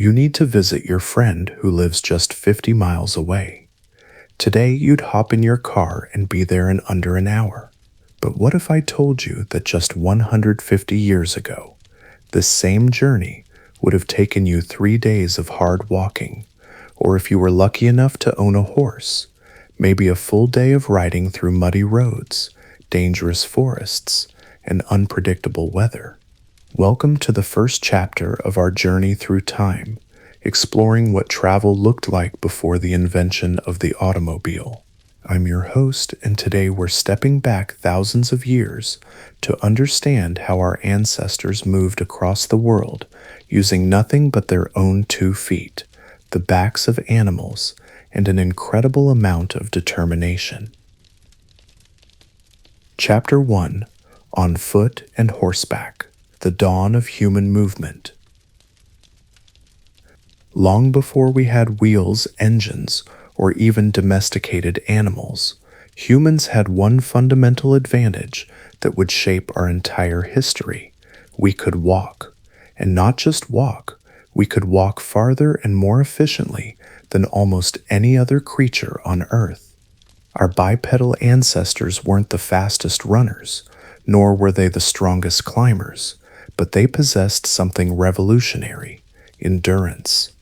You need to visit your friend who lives just 50 miles away. Today, you'd hop in your car and be there in under an hour. But what if I told you that just 150 years ago, this same journey would have taken you 3 days of hard walking, or if you were lucky enough to own a horse, maybe a full day of riding through muddy roads, dangerous forests, and unpredictable weather? Welcome to the first chapter of our journey through time, exploring what travel looked like before the invention of the automobile. I'm your host, and today we're stepping back thousands of years to understand how our ancestors moved across the world using nothing but their own 2 feet, the backs of animals, and an incredible amount of determination. Chapter 1: On Foot and Horseback. The dawn of human movement. Long before we had wheels, engines, or even domesticated animals, humans had one fundamental advantage that would shape our entire history. We could walk. And not just walk, we could walk farther and more efficiently than almost any other creature on Earth. Our bipedal ancestors weren't the fastest runners, nor were they the strongest climbers, but they possessed something revolutionary: endurance.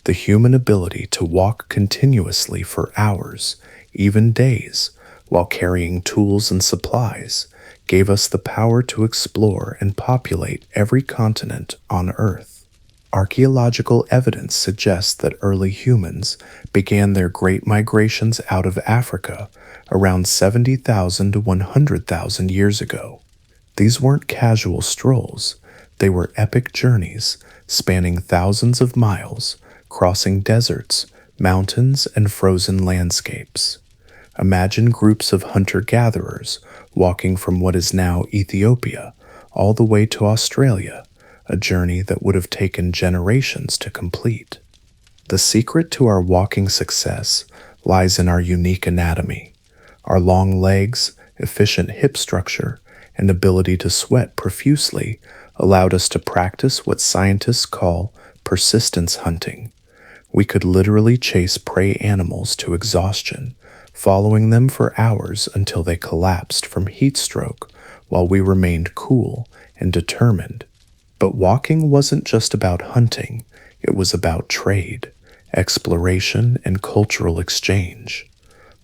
The human ability to walk continuously for hours, even days, while carrying tools and supplies, gave us the power to explore and populate every continent on Earth. Archaeological evidence suggests that early humans began their great migrations out of Africa around 70,000 to 100,000 years ago. These weren't casual strolls. They were epic journeys spanning thousands of miles, crossing deserts, mountains, and frozen landscapes. Imagine groups of hunter-gatherers walking from what is now Ethiopia all the way to Australia, a journey that would have taken generations to complete. The secret to our walking success lies in our unique anatomy. Our long legs, efficient hip structure, and ability to sweat profusely allowed us to practice what scientists call persistence hunting. We could literally chase prey animals to exhaustion, following them for hours until they collapsed from heat stroke while we remained cool and determined. But walking wasn't just about hunting, it was about trade, exploration, and cultural exchange.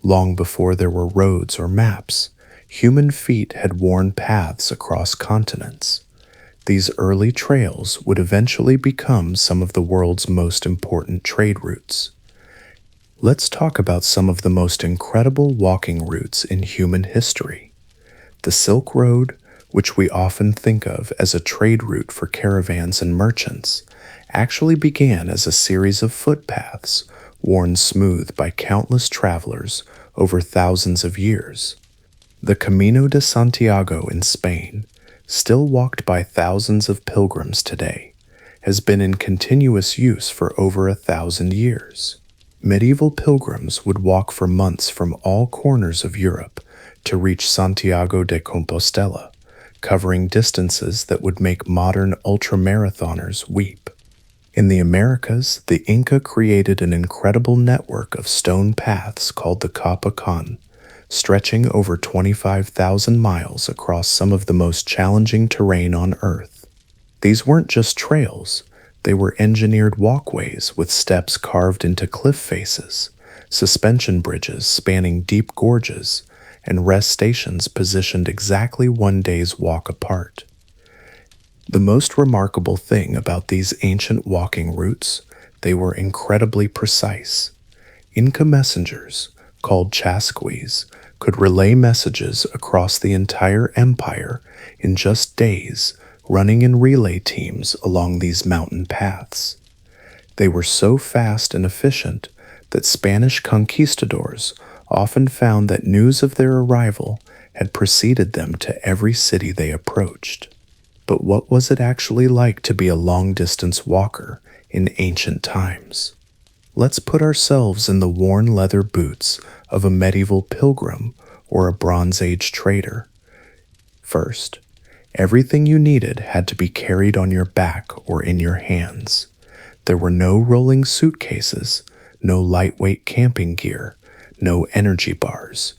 Long before there were roads or maps, human feet had worn paths across continents. These early trails would eventually become some of the world's most important trade routes. Let's talk about some of the most incredible walking routes in human history. The Silk Road, which we often think of as a trade route for caravans and merchants, actually began as a series of footpaths worn smooth by countless travelers over thousands of years. The Camino de Santiago in Spain, still walked by thousands of pilgrims today, has been in continuous use for over 1,000 years. Medieval pilgrims would walk for months from all corners of Europe to reach Santiago de Compostela, covering distances that would make modern ultramarathoners weep. In the Americas, the Inca created an incredible network of stone paths called the Capacan, stretching over 25,000 miles across some of the most challenging terrain on Earth. These weren't just trails, they were engineered walkways with steps carved into cliff faces, suspension bridges spanning deep gorges, and rest stations positioned exactly 1 day's walk apart. The most remarkable thing about these ancient walking routes, they were incredibly precise. Inca messengers, called chasquis, could relay messages across the entire empire in just days, running in relay teams along these mountain paths. They were so fast and efficient that Spanish conquistadors often found that news of their arrival had preceded them to every city they approached. But what was it actually like to be a long-distance walker in ancient times? Let's put ourselves in the worn leather boots of a medieval pilgrim or a Bronze Age trader. First, everything you needed had to be carried on your back or in your hands. There were no rolling suitcases, no lightweight camping gear, no energy bars.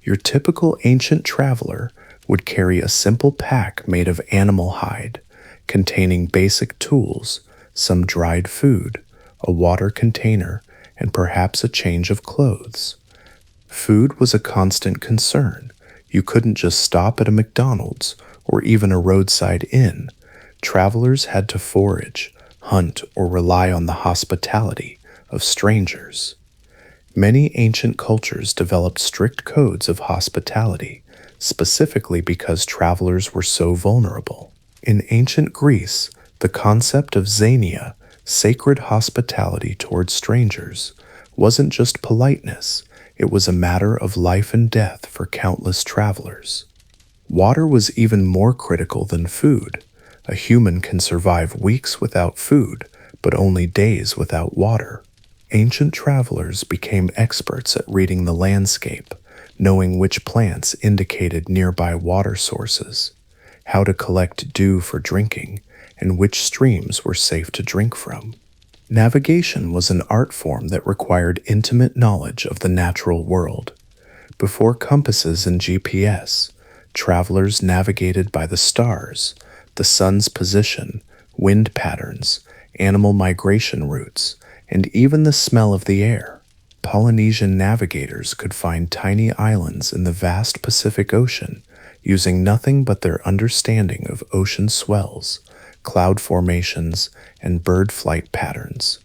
Your typical ancient traveler would carry a simple pack made of animal hide, containing basic tools, some dried food, a water container, and perhaps a change of clothes. Food was a constant concern. You couldn't just stop at a McDonald's or even a roadside inn. Travelers had to forage, hunt, or rely on the hospitality of strangers. Many ancient cultures developed strict codes of hospitality, specifically because travelers were so vulnerable. In ancient Greece, the concept of xenia, sacred hospitality towards strangers, wasn't just politeness, it was a matter of life and death for countless travelers. Water was even more critical than food. A human can survive weeks without food, but only days without water. Ancient travelers became experts at reading the landscape, knowing which plants indicated nearby water sources, how to collect dew for drinking, and which streams were safe to drink from. Navigation was an art form that required intimate knowledge of the natural world. Before compasses and GPS, travelers navigated by the stars, the sun's position, wind patterns, animal migration routes, and even the smell of the air. Polynesian navigators could find tiny islands in the vast Pacific Ocean using nothing but their understanding of ocean swells, cloud formations, and bird flight patterns.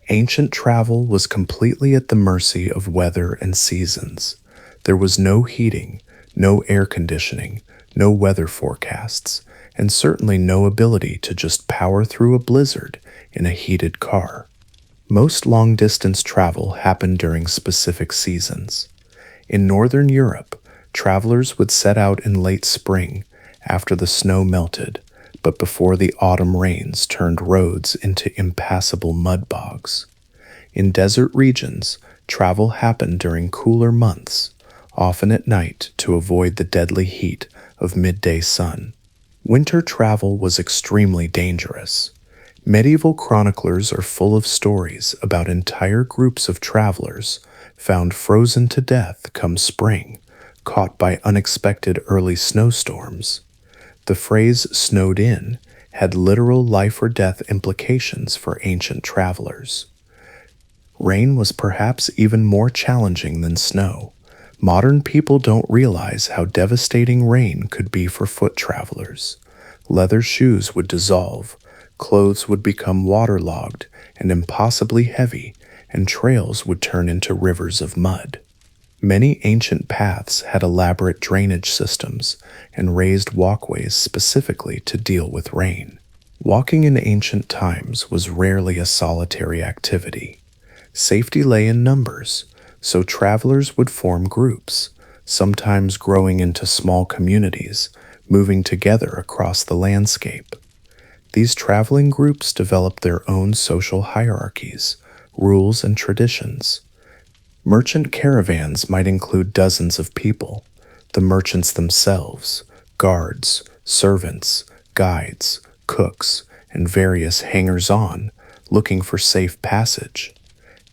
Ancient travel was completely at the mercy of weather and seasons. There was no heating, no air conditioning, no weather forecasts, and certainly no ability to just power through a blizzard in a heated car. Most long-distance travel happened during specific seasons. In Northern Europe, travelers would set out in late spring after the snow melted, but before the autumn rains turned roads into impassable mud bogs. In desert regions, travel happened during cooler months, often at night to avoid the deadly heat of midday sun. Winter travel was extremely dangerous. Medieval chroniclers are full of stories about entire groups of travelers found frozen to death come spring, caught by unexpected early snowstorms. The phrase snowed in had literal life or death implications for ancient travelers. Rain was perhaps even more challenging than snow. Modern people don't realize how devastating rain could be for foot travelers. Leather shoes would dissolve, clothes would become waterlogged and impossibly heavy, and trails would turn into rivers of mud. Many ancient paths had elaborate drainage systems and raised walkways specifically to deal with rain. Walking in ancient times was rarely a solitary activity. Safety lay in numbers, so travelers would form groups, sometimes growing into small communities, moving together across the landscape. These traveling groups developed their own social hierarchies, rules, and traditions. Merchant caravans might include dozens of people, the merchants themselves, guards, servants, guides, cooks, and various hangers-on looking for safe passage.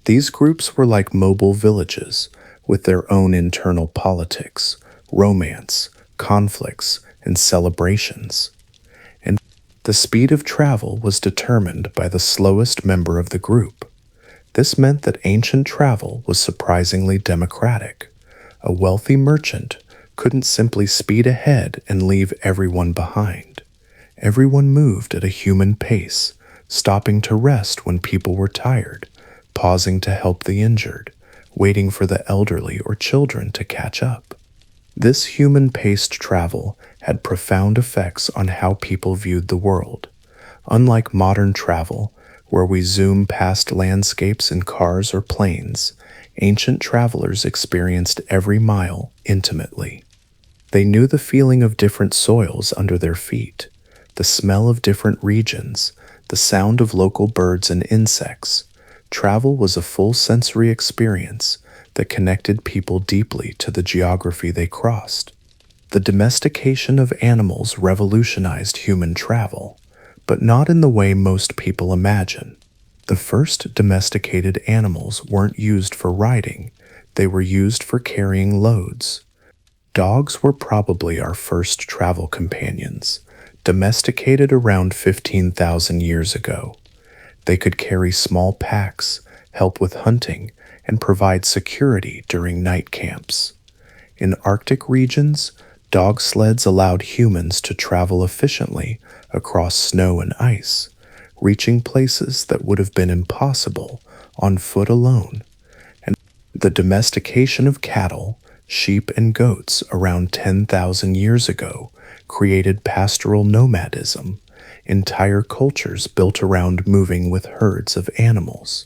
These groups were like mobile villages with their own internal politics, romance, conflicts, and celebrations. And the speed of travel was determined by the slowest member of the group. This meant that ancient travel was surprisingly democratic. A wealthy merchant couldn't simply speed ahead and leave everyone behind. Everyone moved at a human pace, stopping to rest when people were tired, pausing to help the injured, waiting for the elderly or children to catch up. This human-paced travel had profound effects on how people viewed the world. Unlike modern travel, where we zoom past landscapes in cars or planes, ancient travelers experienced every mile intimately. They knew the feeling of different soils under their feet, the smell of different regions, the sound of local birds and insects. Travel was a full sensory experience that connected people deeply to the geography they crossed. The domestication of animals revolutionized human travel, but not in the way most people imagine. The first domesticated animals weren't used for riding, they were used for carrying loads. Dogs were probably our first travel companions, domesticated around 15,000 years ago. They could carry small packs, help with hunting, and provide security during night camps. In Arctic regions, dog sleds allowed humans to travel efficiently across snow and ice, reaching places that would have been impossible on foot alone. And the domestication of cattle, sheep, and goats around 10,000 years ago created pastoral nomadism, entire cultures built around moving with herds of animals.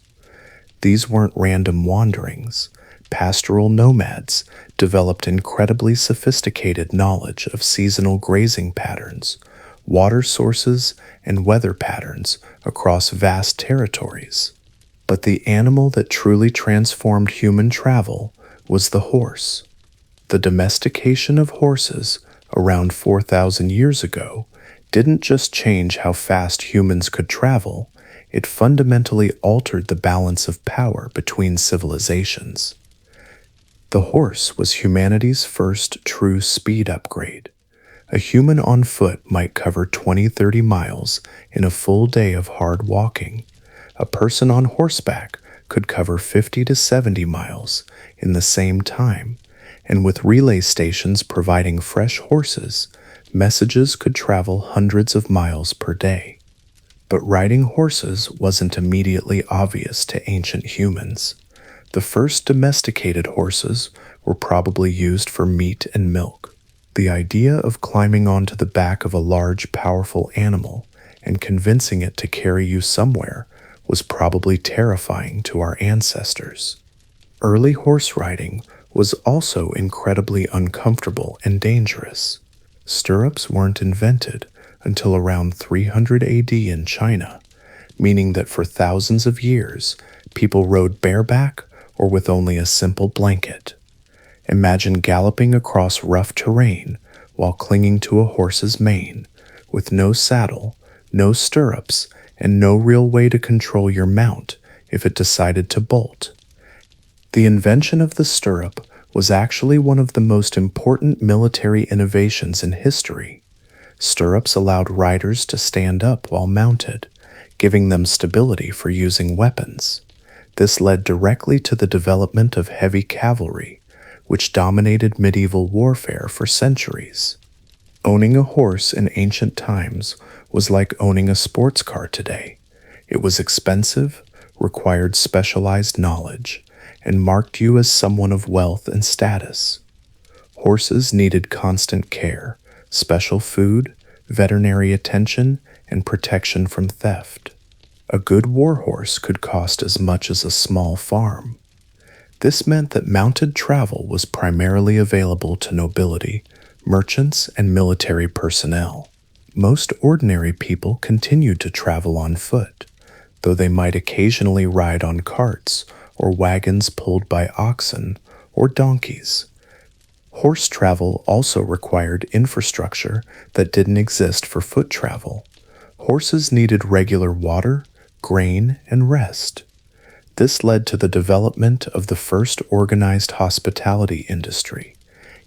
These weren't random wanderings. Pastoral nomads developed incredibly sophisticated knowledge of seasonal grazing patterns, water sources, and weather patterns across vast territories. But the animal that truly transformed human travel was the horse. The domestication of horses around 4,000 years ago didn't just change how fast humans could travel, it fundamentally altered the balance of power between civilizations. The horse was humanity's first true speed upgrade. A human on foot might cover 20-30 miles in a full day of hard walking. A person on horseback could cover 50 to 70 miles in the same time, and with relay stations providing fresh horses, messages could travel hundreds of miles per day. But riding horses wasn't immediately obvious to ancient humans. The first domesticated horses were probably used for meat and milk. The idea of climbing onto the back of a large, powerful animal and convincing it to carry you somewhere was probably terrifying to our ancestors. Early horse riding was also incredibly uncomfortable and dangerous. Stirrups weren't invented until around 300 AD in China, meaning that for thousands of years, people rode bareback or with only a simple blanket. Imagine galloping across rough terrain while clinging to a horse's mane, with no saddle, no stirrups, and no real way to control your mount if it decided to bolt. The invention of the stirrup was actually one of the most important military innovations in history. Stirrups allowed riders to stand up while mounted, giving them stability for using weapons. This led directly to the development of heavy cavalry, which dominated medieval warfare for centuries. Owning a horse in ancient times was like owning a sports car today. It was expensive, required specialized knowledge, and marked you as someone of wealth and status. Horses needed constant care, special food, veterinary attention, and protection from theft. A good war horse could cost as much as a small farm. This meant that mounted travel was primarily available to nobility, merchants, and military personnel. Most ordinary people continued to travel on foot, though they might occasionally ride on carts or wagons pulled by oxen or donkeys. Horse travel also required infrastructure that didn't exist for foot travel. Horses needed regular water, grain, and rest. This led to the development of the first organized hospitality industry.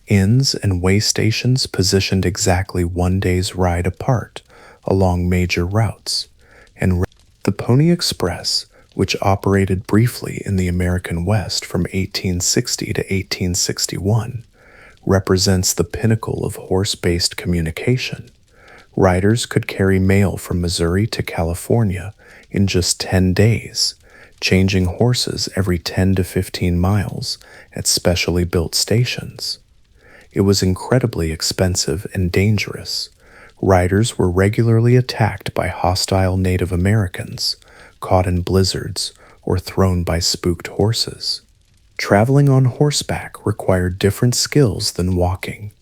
Inns and way stations positioned exactly one day's ride apart along major routes, and the Pony Express, which operated briefly in the American West from 1860 to 1861, represents the pinnacle of horse-based communication. Riders could carry mail from Missouri to California in just 10 days, changing horses every 10 to 15 miles at specially built stations. It was incredibly expensive and dangerous. Riders were regularly attacked by hostile Native Americans, caught in blizzards, or thrown by spooked horses. Traveling on horseback required different skills than walking.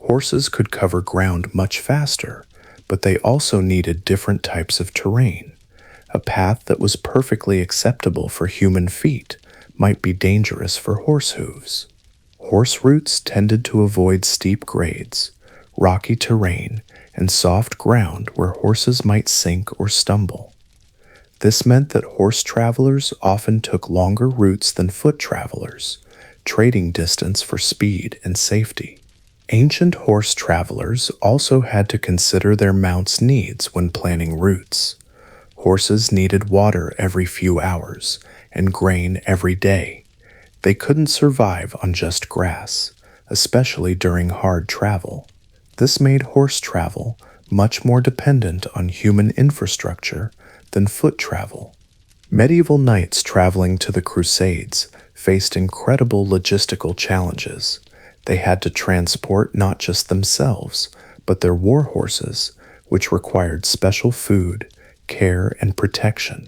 Horses could cover ground much faster, but they also needed different types of terrain. A path that was perfectly acceptable for human feet might be dangerous for horse hooves. Horse routes tended to avoid steep grades, rocky terrain, and soft ground where horses might sink or stumble. This meant that horse travelers often took longer routes than foot travelers, trading distance for speed and safety. Ancient horse travelers also had to consider their mounts' needs when planning routes. Horses needed water every few hours and grain every day. They couldn't survive on just grass, especially during hard travel. This made horse travel much more dependent on human infrastructure than foot travel. Medieval knights traveling to the Crusades faced incredible logistical challenges. They had to transport not just themselves, but their war horses, which required special food, care, and protection.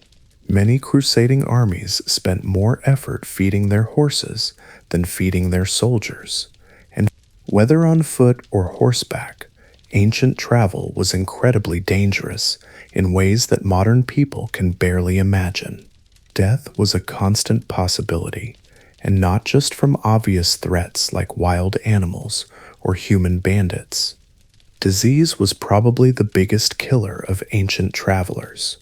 Many crusading armies spent more effort feeding their horses than feeding their soldiers. And whether on foot or horseback, ancient travel was incredibly dangerous in ways that modern people can barely imagine. Death was a constant possibility, and not just from obvious threats like wild animals or human bandits. Disease was probably the biggest killer of ancient travelers.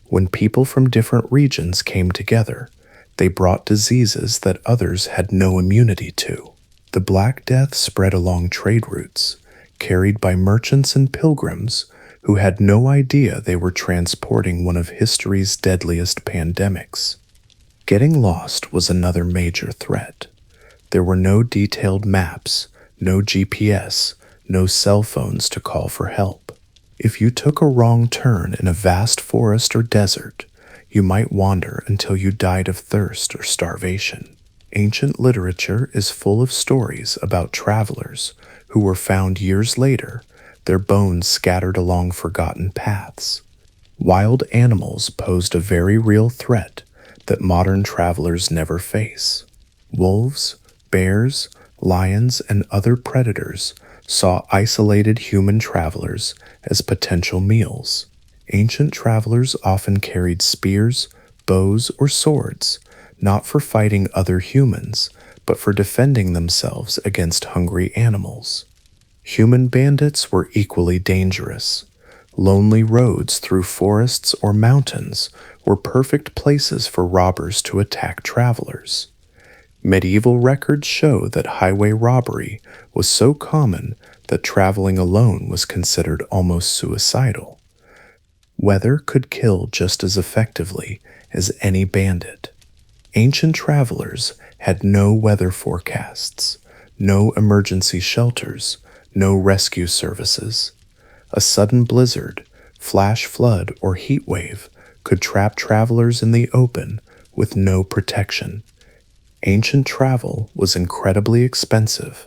When people from different regions came together, they brought diseases that others had no immunity to. The Black Death spread along trade routes, carried by merchants and pilgrims who had no idea they were transporting one of history's deadliest pandemics. Getting lost was another major threat. There were no detailed maps, no GPS, no cell phones to call for help. If you took a wrong turn in a vast forest or desert, you might wander until you died of thirst or starvation. Ancient literature is full of stories about travelers who were found years later, their bones scattered along forgotten paths. Wild animals posed a very real threat that modern travelers never face. Wolves, bears, lions, and other predators saw isolated human travelers as potential meals. Ancient travelers often carried spears, bows, or swords, not for fighting other humans, but for defending themselves against hungry animals. Human bandits were equally dangerous. Lonely roads through forests or mountains were perfect places for robbers to attack travelers. Medieval records show that highway robbery was so common that traveling alone was considered almost suicidal. Weather could kill just as effectively as any bandit. Ancient travelers had no weather forecasts, no emergency shelters, no rescue services. A sudden blizzard, flash flood, or heat wave could trap travelers in the open with no protection. Ancient travel was incredibly expensive,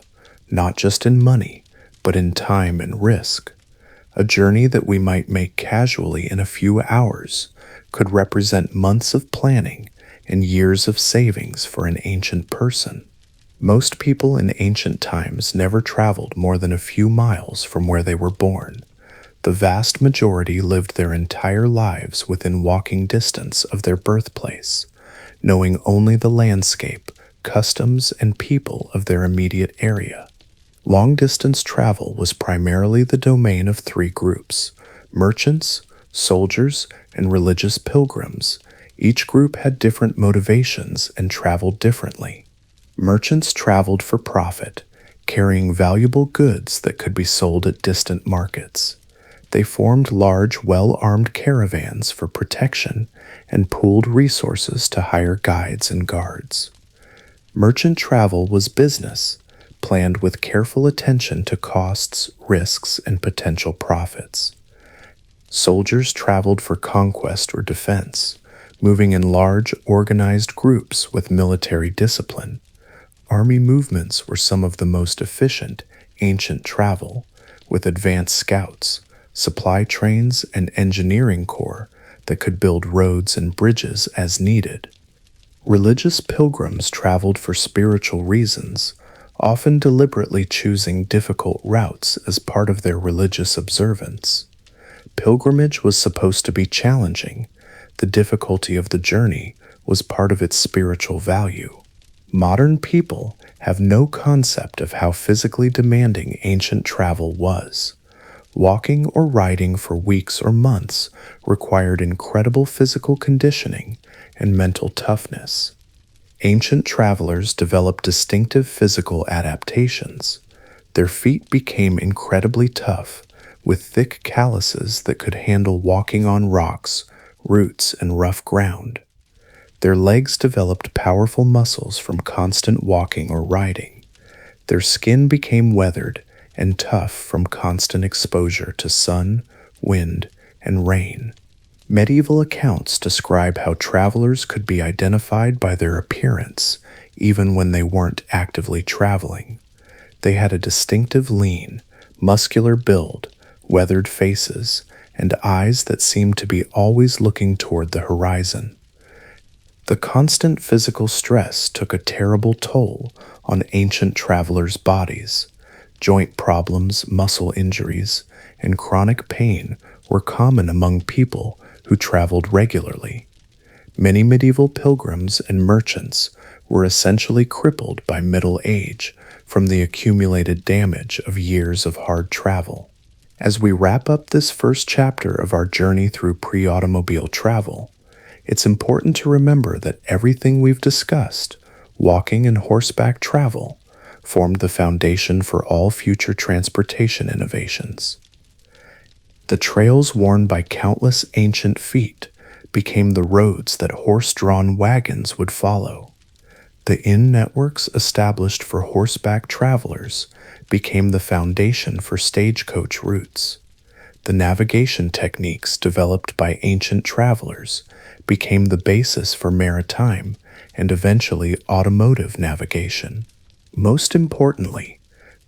not just in money, but in time and risk. A journey that we might make casually in a few hours could represent months of planning and years of savings for an ancient person. Most people in ancient times never traveled more than a few miles from where they were born. The vast majority lived their entire lives within walking distance of their birthplace, knowing only the landscape, customs, and people of their immediate area. Long-distance travel was primarily the domain of three groups: merchants, soldiers, and religious pilgrims. Each group had different motivations and traveled differently. Merchants traveled for profit, carrying valuable goods that could be sold at distant markets. They formed large, well-armed caravans for protection and pooled resources to hire guides and guards. Merchant travel was business, planned with careful attention to costs, risks, and potential profits. Soldiers traveled for conquest or defense, moving in large, organized groups with military discipline. Army movements were some of the most efficient ancient travel, with advanced scouts, supply trains, and engineering corps that could build roads and bridges as needed. Religious pilgrims traveled for spiritual reasons, often deliberately choosing difficult routes as part of their religious observance. Pilgrimage was supposed to be challenging. The difficulty of the journey was part of its spiritual value. Modern people have no concept of how physically demanding ancient travel was. Walking or riding for weeks or months required incredible physical conditioning and mental toughness. Ancient travelers developed distinctive physical adaptations. Their feet became incredibly tough, with thick calluses that could handle walking on rocks, roots, and rough ground. Their legs developed powerful muscles from constant walking or riding. Their skin became weathered and tough from constant exposure to sun, wind, and rain. Medieval accounts describe how travelers could be identified by their appearance even when they weren't actively traveling. They had a distinctive lean, muscular build, weathered faces, and eyes that seemed to be always looking toward the horizon. The constant physical stress took a terrible toll on ancient travelers' bodies. Joint problems, muscle injuries, and chronic pain were common among people who traveled regularly. Many medieval pilgrims and merchants were essentially crippled by middle age from the accumulated damage of years of hard travel. As we wrap up this first chapter of our journey through pre-automobile travel, it's important to remember that everything we've discussed, walking and horseback travel, formed the foundation for all future transportation innovations. The trails worn by countless ancient feet became the roads that horse-drawn wagons would follow. The inn networks established for horseback travelers became the foundation for stagecoach routes. The navigation techniques developed by ancient travelers became the basis for maritime and eventually automotive navigation. Most importantly,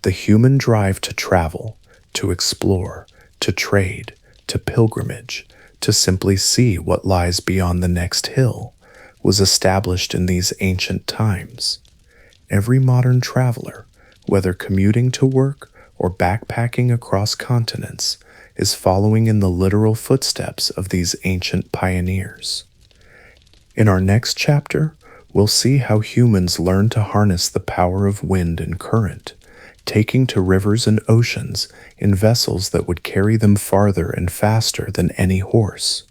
the human drive to travel, to explore, to trade, to pilgrimage, to simply see what lies beyond the next hill, was established in these ancient times. Every modern traveler, whether commuting to work or backpacking across continents, is following in the literal footsteps of these ancient pioneers. In our next chapter, we'll see how humans learned to harness the power of wind and current, taking to rivers and oceans in vessels that would carry them farther and faster than any horse.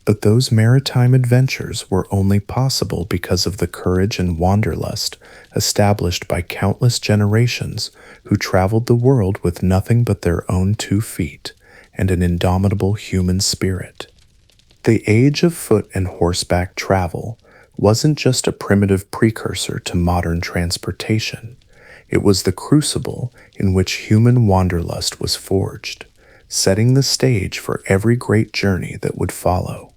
But those maritime adventures were only possible because of the courage and wanderlust established by countless generations who traveled the world with nothing but their own 2 feet and an indomitable human spirit. The age of foot and horseback travel wasn't just a primitive precursor to modern transportation. It was the crucible in which human wanderlust was forged, setting the stage for every great journey that would follow.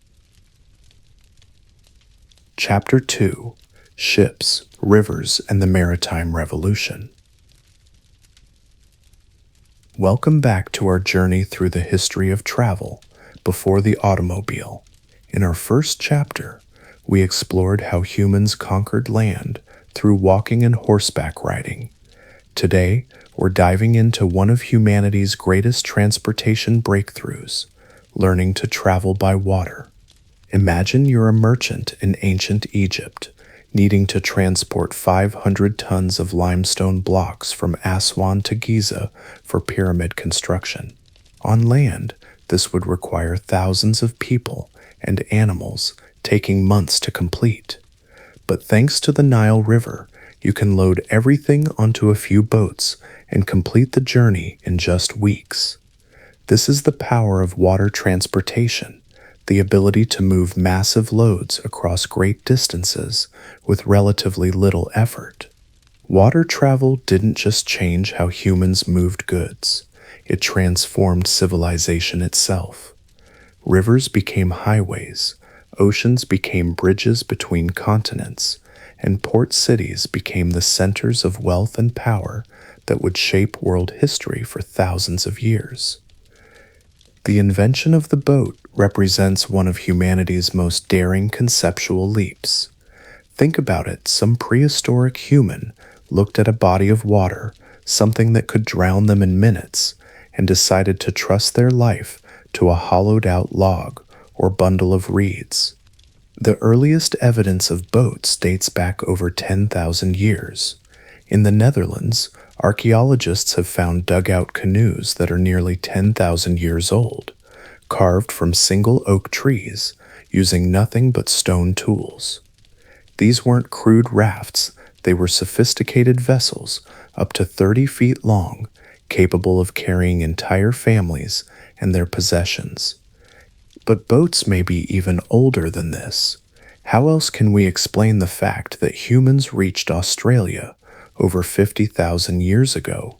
Chapter 2: Ships, Rivers, and the Maritime Revolution. Welcome back to our journey through the history of travel before the automobile. In our first chapter, we explored how humans conquered land through walking and horseback riding. Today, we're diving into one of humanity's greatest transportation breakthroughs, learning to travel by water. Imagine you're a merchant in ancient Egypt, needing to transport 500 tons of limestone blocks from Aswan to Giza for pyramid construction. On land, this would require thousands of people and animals, taking months to complete. But thanks to the Nile River, you can load everything onto a few boats and complete the journey in just weeks. This is the power of water transportation, the ability to move massive loads across great distances with relatively little effort. Water travel didn't just change how humans moved goods, it transformed civilization itself. Rivers became highways, oceans became bridges between continents, and port cities became the centers of wealth and power that would shape world history for thousands of years. The invention of the boat represents one of humanity's most daring conceptual leaps. Think about it, some prehistoric human looked at a body of water, something that could drown them in minutes, and decided to trust their life to a hollowed-out log or bundle of reeds. The earliest evidence of boats dates back over 10,000 years. In the Netherlands, Archaeologists have found dugout canoes that are nearly 10,000 years old, carved from single oak trees using nothing but stone tools. These weren't crude rafts, they were sophisticated vessels up to 30 feet long, capable of carrying entire families and their possessions. But boats may be even older than this. How else can we explain the fact that humans reached Australia over 50,000 years ago?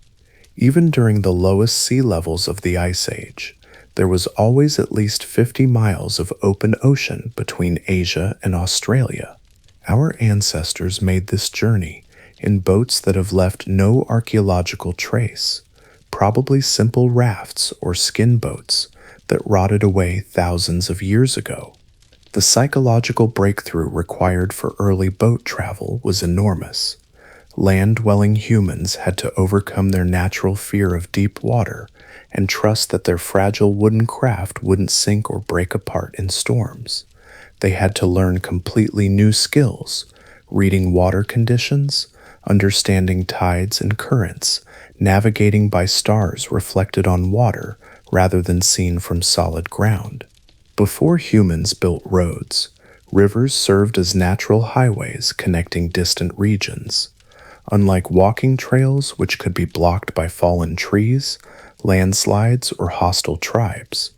Even during the lowest sea levels of the Ice Age, there was always at least 50 miles of open ocean between Asia and Australia. Our ancestors made this journey in boats that have left no archaeological trace, probably simple rafts or skin boats that rotted away thousands of years ago. The psychological breakthrough required for early boat travel was enormous. Land-dwelling humans had to overcome their natural fear of deep water and trust that their fragile wooden craft wouldn't sink or break apart in storms. They had to learn completely new skills, reading water conditions, understanding tides and currents, navigating by stars reflected on water rather than seen from solid ground. Before humans built roads, rivers served as natural highways connecting distant regions. Unlike walking trails, which could be blocked by fallen trees, landslides, or hostile tribes,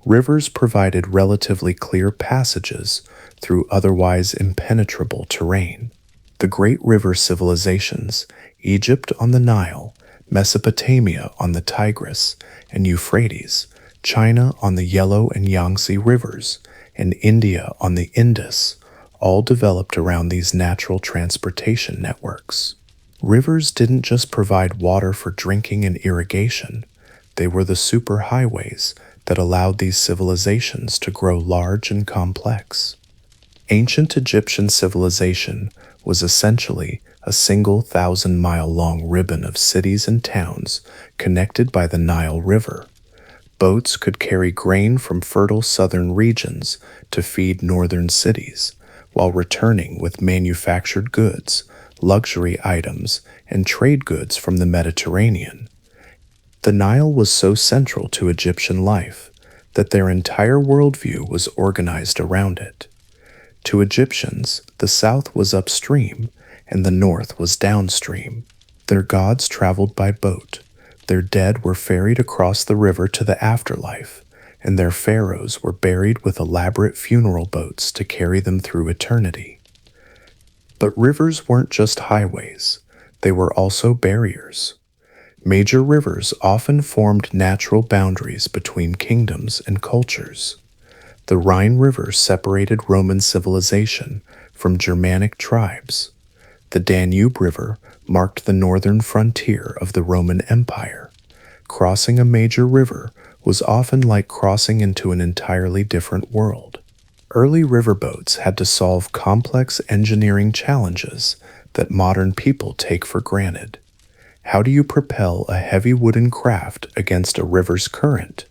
rivers provided relatively clear passages through otherwise impenetrable terrain. The great river civilizations, Egypt on the Nile, Mesopotamia on the Tigris and Euphrates, China on the Yellow and Yangtze rivers, and India on the Indus, all developed around these natural transportation networks. Rivers didn't just provide water for drinking and irrigation, they were the superhighways that allowed these civilizations to grow large and complex. Ancient Egyptian civilization was essentially a single 1,000-mile-long ribbon of cities and towns connected by the Nile River. Boats could carry grain from fertile southern regions to feed northern cities, while returning with manufactured goods, luxury items, and trade goods from the Mediterranean. The Nile was so central to Egyptian life that their entire worldview was organized around it. To Egyptians, the south was upstream and the north was downstream. Their gods traveled by boat, their dead were ferried across the river to the afterlife, and their pharaohs were buried with elaborate funeral boats to carry them through eternity. But rivers weren't just highways, they were also barriers. Major rivers often formed natural boundaries between kingdoms and cultures. The Rhine River separated Roman civilization from Germanic tribes. The Danube River marked the northern frontier of the Roman Empire. Crossing a major river was often like crossing into an entirely different world. Early riverboats had to solve complex engineering challenges that modern people take for granted. How do you propel a heavy wooden craft against a river's current?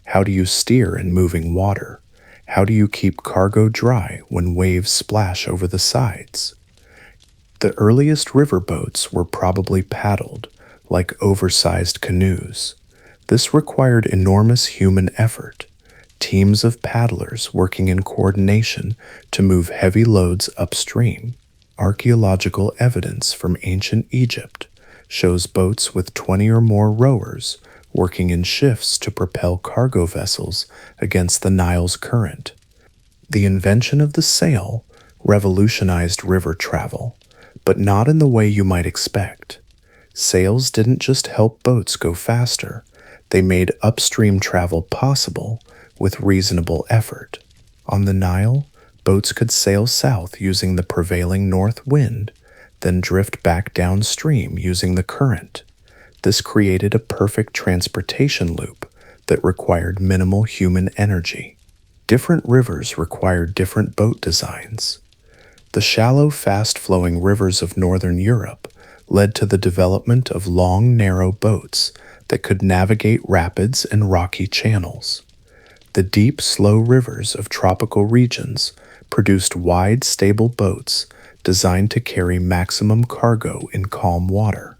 How do you steer in moving water? How do you keep cargo dry when waves splash over the sides? The earliest riverboats were probably paddled, like oversized canoes. This required enormous human effort, teams of paddlers working in coordination to move heavy loads upstream. Archaeological evidence from ancient Egypt shows boats with 20 or more rowers working in shifts to propel cargo vessels against the Nile's current. The invention of the sail revolutionized river travel, but not in the way you might expect. Sails didn't just help boats go faster, they made upstream travel possible with reasonable effort. On the Nile, boats could sail south using the prevailing north wind, then drift back downstream using the current. This created a perfect transportation loop that required minimal human energy. Different rivers required different boat designs. The shallow, fast-flowing rivers of northern Europe led to the development of long, narrow boats that could navigate rapids and rocky channels. The deep, slow rivers of tropical regions produced wide, stable boats designed to carry maximum cargo in calm water.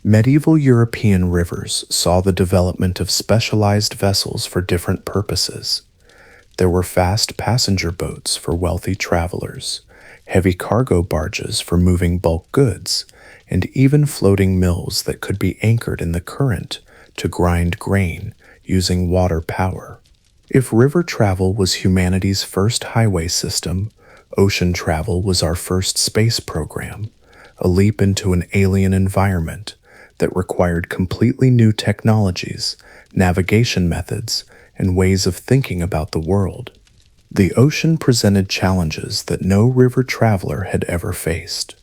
Medieval European rivers saw the development of specialized vessels for different purposes. There were fast passenger boats for wealthy travelers, heavy cargo barges for moving bulk goods, and even floating mills that could be anchored in the current to grind grain using water power. If river travel was humanity's first highway system, ocean travel was our first space program, a leap into an alien environment that required completely new technologies, navigation methods, and ways of thinking about the world. The ocean presented challenges that no river traveler had ever faced.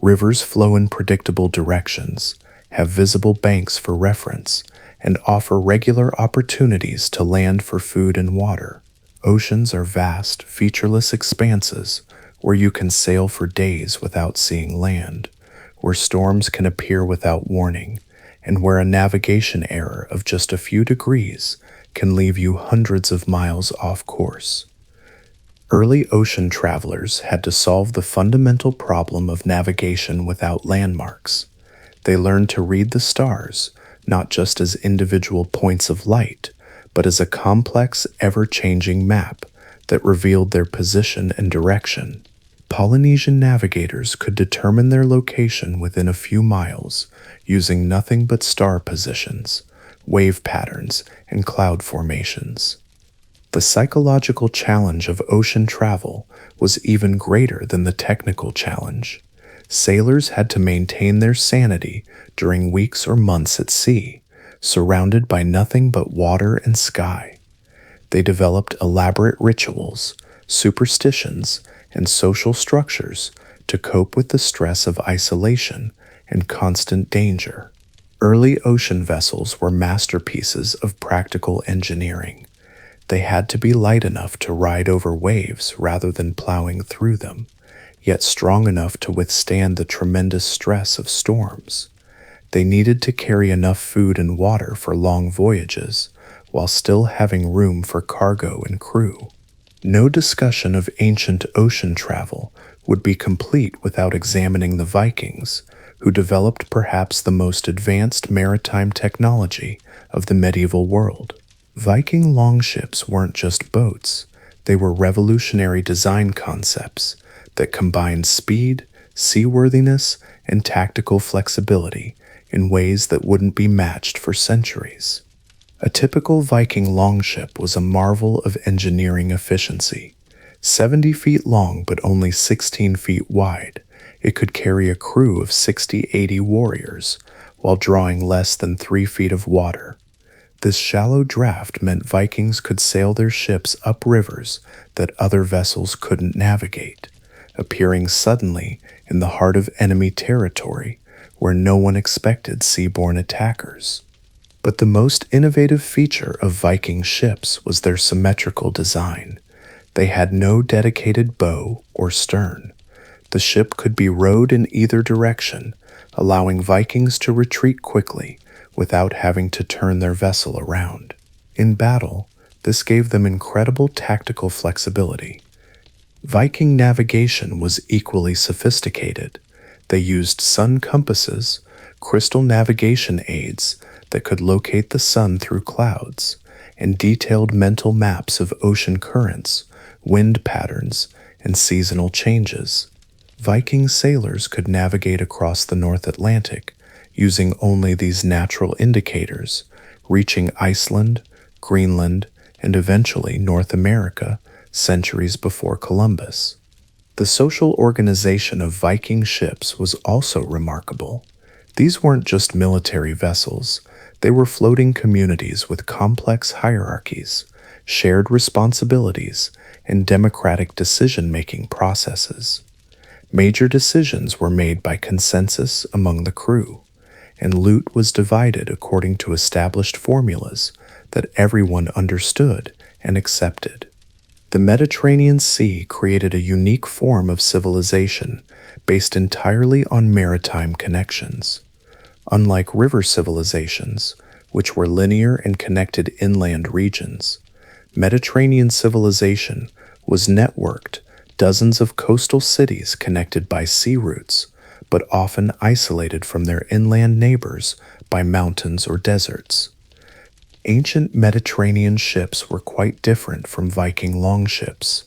Rivers flow in predictable directions, have visible banks for reference, and offer regular opportunities to land for food and water. Oceans are vast, featureless expanses where you can sail for days without seeing land, where storms can appear without warning, and where a navigation error of just a few degrees can leave you hundreds of miles off course. Early ocean travelers had to solve the fundamental problem of navigation without landmarks. They learned to read the stars, not just as individual points of light, but as a complex, ever-changing map that revealed their position and direction. Polynesian navigators could determine their location within a few miles using nothing but star positions, wave patterns, and cloud formations. The psychological challenge of ocean travel was even greater than the technical challenge. Sailors had to maintain their sanity during weeks or months at sea, surrounded by nothing but water and sky. They developed elaborate rituals, superstitions, and social structures to cope with the stress of isolation and constant danger. Early ocean vessels were masterpieces of practical engineering. They had to be light enough to ride over waves rather than plowing through them, yet strong enough to withstand the tremendous stress of storms. They needed to carry enough food and water for long voyages, while still having room for cargo and crew. No discussion of ancient ocean travel would be complete without examining the Vikings, who developed perhaps the most advanced maritime technology of the medieval world. Viking longships weren't just boats, they were revolutionary design concepts that combined speed, seaworthiness, and tactical flexibility in ways that wouldn't be matched for centuries. A typical Viking longship was a marvel of engineering efficiency. 70 feet long but only 16 feet wide, it could carry a crew of 60-80 warriors while drawing less than 3 feet of water. This shallow draft meant Vikings could sail their ships up rivers that other vessels couldn't navigate, appearing suddenly in the heart of enemy territory where no one expected seaborne attackers. But the most innovative feature of Viking ships was their symmetrical design. They had no dedicated bow or stern. The ship could be rowed in either direction, allowing Vikings to retreat quickly without having to turn their vessel around. In battle, this gave them incredible tactical flexibility. Viking navigation was equally sophisticated. They used sun compasses, crystal navigation aids that could locate the sun through clouds, and detailed mental maps of ocean currents, wind patterns, and seasonal changes. Viking sailors could navigate across the North Atlantic using only these natural indicators, reaching Iceland, Greenland, and eventually North America centuries before Columbus. The social organization of Viking ships was also remarkable. These weren't just military vessels, they were floating communities with complex hierarchies, shared responsibilities, and democratic decision-making processes. Major decisions were made by consensus among the crew, and loot was divided according to established formulas that everyone understood and accepted. The Mediterranean Sea created a unique form of civilization based entirely on maritime connections. Unlike river civilizations, which were linear and connected inland regions, Mediterranean civilization was networked, dozens of coastal cities connected by sea routes, but often isolated from their inland neighbors by mountains or deserts. Ancient Mediterranean ships were quite different from Viking longships.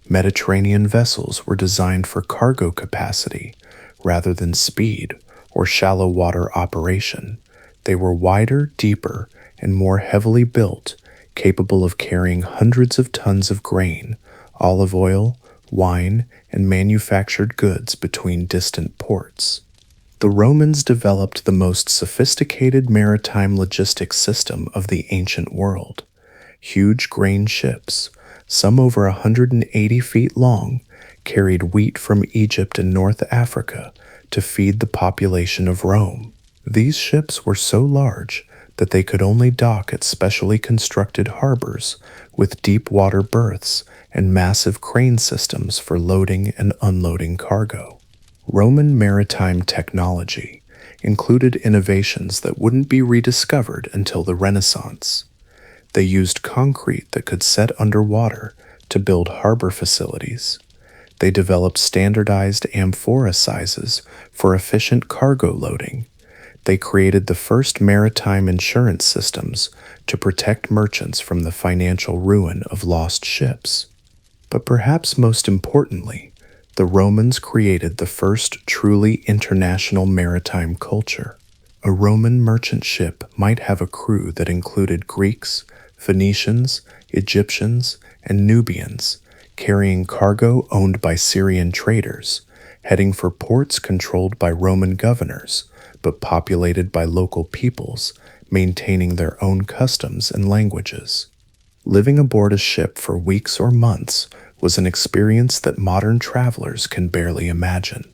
Mediterranean vessels were designed for cargo capacity rather than speed or shallow water operation. They were wider, deeper, and more heavily built, capable of carrying hundreds of tons of grain, olive oil, wine, and manufactured goods between distant ports. The Romans developed the most sophisticated maritime logistics system of the ancient world. Huge grain ships, some over 180 feet long, carried wheat from Egypt and North Africa to feed the population of Rome. These ships were so large that they could only dock at specially constructed harbors with deep water berths and massive crane systems for loading and unloading cargo. Roman maritime technology included innovations that wouldn't be rediscovered until the Renaissance. They used concrete that could set underwater to build harbor facilities. They developed standardized amphora sizes for efficient cargo loading. They created the first maritime insurance systems to protect merchants from the financial ruin of lost ships. But perhaps most importantly, the Romans created the first truly international maritime culture. A Roman merchant ship might have a crew that included Greeks, Phoenicians, Egyptians, and Nubians, carrying cargo owned by Syrian traders, heading for ports controlled by Roman governors, but populated by local peoples, maintaining their own customs and languages. Living aboard a ship for weeks or months was an experience that modern travelers can barely imagine.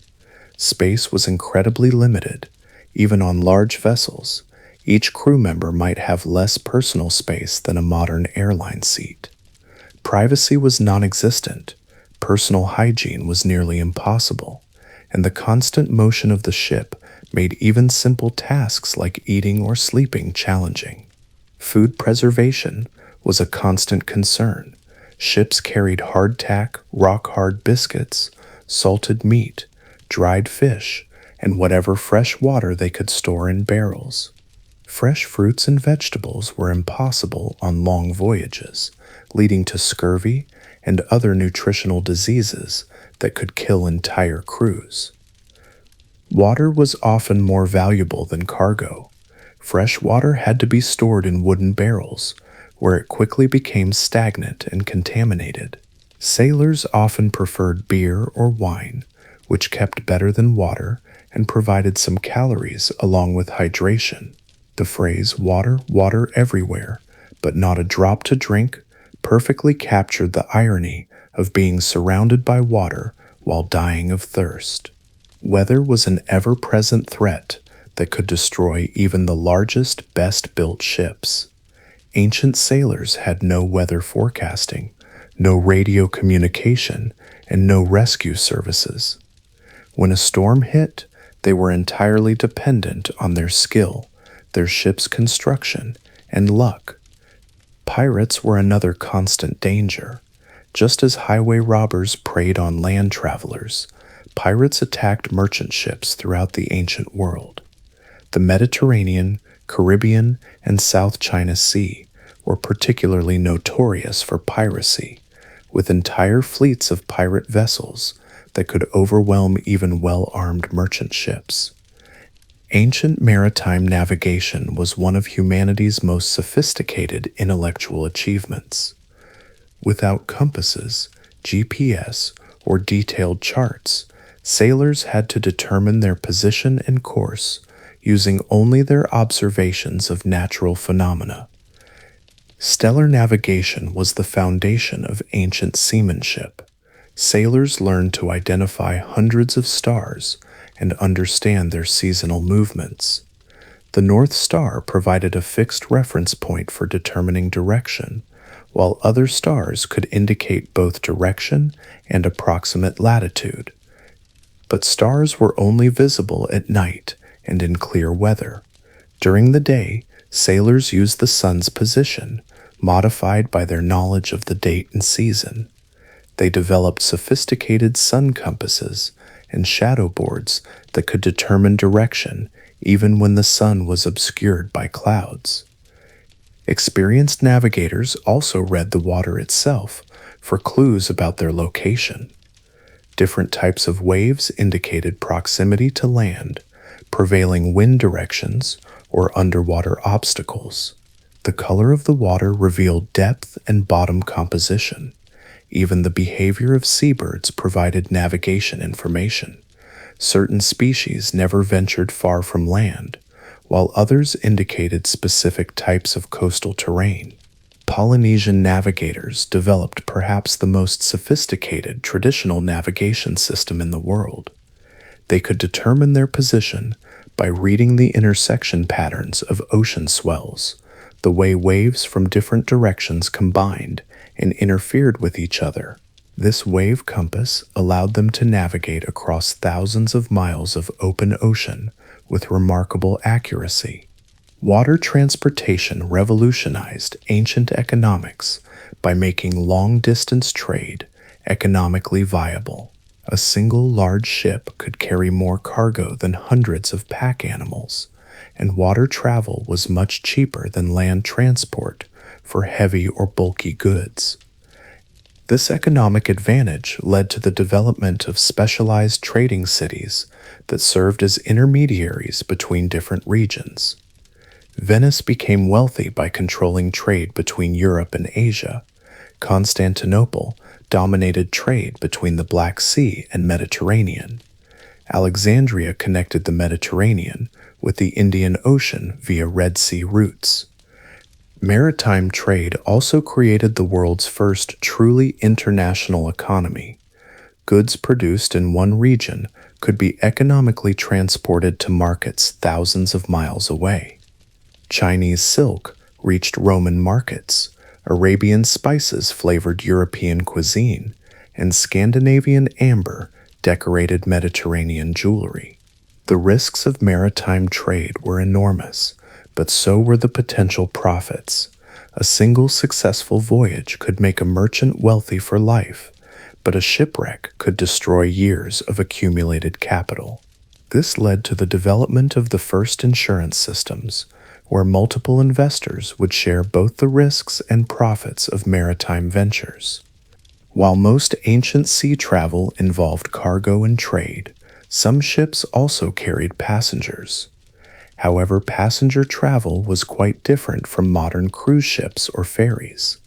Space was incredibly limited. Even on large vessels, each crew member might have less personal space than a modern airline seat. Privacy was non-existent, personal hygiene was nearly impossible, and the constant motion of the ship made even simple tasks like eating or sleeping challenging. Food preservation was a constant concern. Ships carried hardtack, rock-hard biscuits, salted meat, dried fish, and whatever fresh water they could store in barrels. Fresh fruits and vegetables were impossible on long voyages, leading to scurvy and other nutritional diseases that could kill entire crews. Water was often more valuable than cargo. Fresh water had to be stored in wooden barrels, where it quickly became stagnant and contaminated. Sailors often preferred beer or wine, which kept better than water and provided some calories along with hydration. The phrase "water, water everywhere, but not a drop to drink" perfectly captured the irony of being surrounded by water while dying of thirst. Weather was an ever-present threat that could destroy even the largest, best-built ships. Ancient sailors had no weather forecasting, no radio communication, and no rescue services. When a storm hit, they were entirely dependent on their skill, their ship's construction, and luck. Pirates were another constant danger. Just as highway robbers preyed on land travelers, pirates attacked merchant ships throughout the ancient world. The Mediterranean, Caribbean, and South China Sea were particularly notorious for piracy, with entire fleets of pirate vessels that could overwhelm even well-armed merchant ships. Ancient maritime navigation was one of humanity's most sophisticated intellectual achievements. Without compasses, GPS, or detailed charts, sailors had to determine their position and course using only their observations of natural phenomena. Stellar navigation was the foundation of ancient seamanship. Sailors learned to identify hundreds of stars and understand their seasonal movements. The North Star provided a fixed reference point for determining direction, while other stars could indicate both direction and approximate latitude. But stars were only visible at night and in clear weather. During the day, sailors used the sun's position, modified by their knowledge of the date and season. They developed sophisticated sun compasses and shadow boards that could determine direction even when the sun was obscured by clouds. Experienced navigators also read the water itself for clues about their location. Different types of waves indicated proximity to land, prevailing wind directions, or underwater obstacles. The color of the water revealed depth and bottom composition. Even the behavior of seabirds provided navigation information. Certain species never ventured far from land, while others indicated specific types of coastal terrain. Polynesian navigators developed perhaps the most sophisticated traditional navigation system in the world. They could determine their position by reading the intersection patterns of ocean swells, the way waves from different directions combined and interfered with each other. This wave compass allowed them to navigate across thousands of miles of open ocean with remarkable accuracy. Water transportation revolutionized ancient economics by making long-distance trade economically viable. A single large ship could carry more cargo than hundreds of pack animals, and water travel was much cheaper than land transport for heavy or bulky goods. This economic advantage led to the development of specialized trading cities that served as intermediaries between different regions. Venice became wealthy by controlling trade between Europe and Asia. Constantinople dominated trade between the Black Sea and Mediterranean. Alexandria connected the Mediterranean with the Indian Ocean via Red Sea routes. Maritime trade also created the world's first truly international economy. Goods produced in one region could be economically transported to markets thousands of miles away. Chinese silk reached Roman markets, Arabian spices flavored European cuisine, and Scandinavian amber decorated Mediterranean jewelry. The risks of maritime trade were enormous, but so were the potential profits. A single successful voyage could make a merchant wealthy for life, but a shipwreck could destroy years of accumulated capital. This led to the development of the first insurance systems, where multiple investors would share both the risks and profits of maritime ventures. While most ancient sea travel involved cargo and trade, some ships also carried passengers. However, passenger travel was quite different from modern cruise ships or ferries.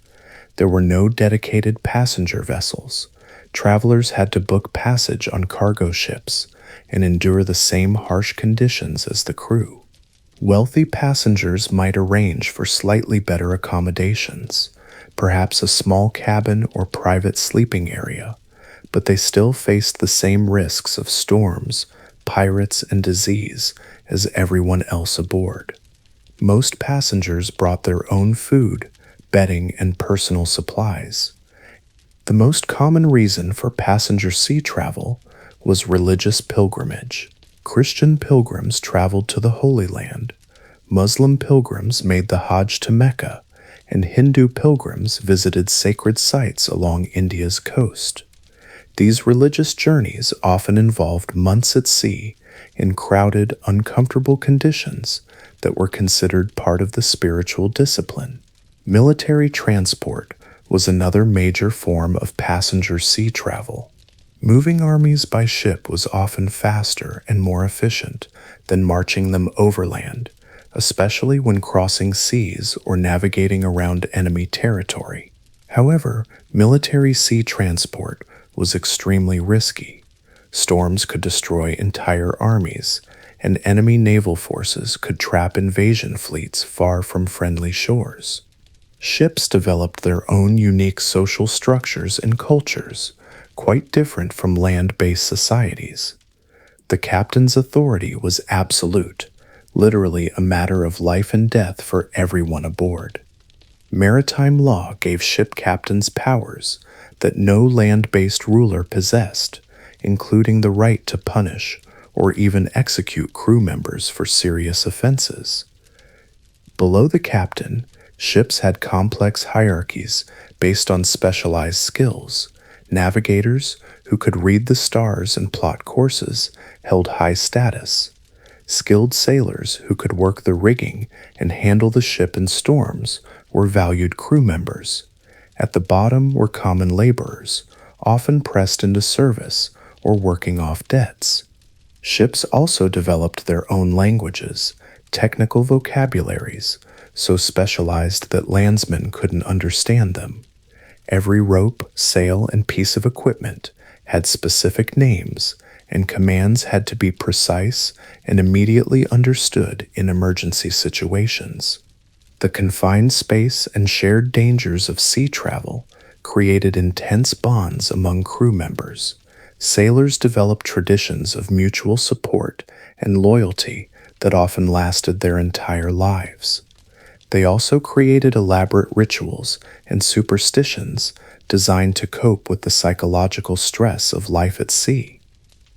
There were no dedicated passenger vessels. Travelers had to book passage on cargo ships and endure the same harsh conditions as the crew. Wealthy passengers might arrange for slightly better accommodations, perhaps a small cabin or private sleeping area, but they still faced the same risks of storms, pirates, and disease as everyone else aboard. Most passengers brought their own food, bedding, and personal supplies. The most common reason for passenger sea travel was religious pilgrimage. Christian pilgrims traveled to the Holy Land, Muslim pilgrims made the Hajj to Mecca, and Hindu pilgrims visited sacred sites along India's coast. These religious journeys often involved months at sea in crowded, uncomfortable conditions that were considered part of the spiritual discipline. Military transport was another major form of passenger sea travel. Moving armies by ship was often faster and more efficient than marching them overland, especially when crossing seas or navigating around enemy territory. However, military sea transport was extremely risky. Storms could destroy entire armies, and enemy naval forces could trap invasion fleets far from friendly shores. Ships developed their own unique social structures and cultures, quite different from land-based societies. The captain's authority was absolute, literally a matter of life and death for everyone aboard. Maritime law gave ship captains powers that no land-based ruler possessed, including the right to punish or even execute crew members for serious offenses. Below the captain, ships had complex hierarchies based on specialized skills. Navigators, who could read the stars and plot courses held high status. Skilled sailors who could work the rigging and handle the ship in storms were valued crew members. At the bottom were common laborers, often pressed into service or working off debts. Ships also developed their own languages, technical vocabularies, so specialized that landsmen couldn't understand them. Every rope, sail, and piece of equipment had specific names, and commands had to be precise and immediately understood in emergency situations. The confined space and shared dangers of sea travel created intense bonds among crew members. Sailors developed traditions of mutual support and loyalty that often lasted their entire lives. They also created elaborate rituals and superstitions designed to cope with the psychological stress of life at sea.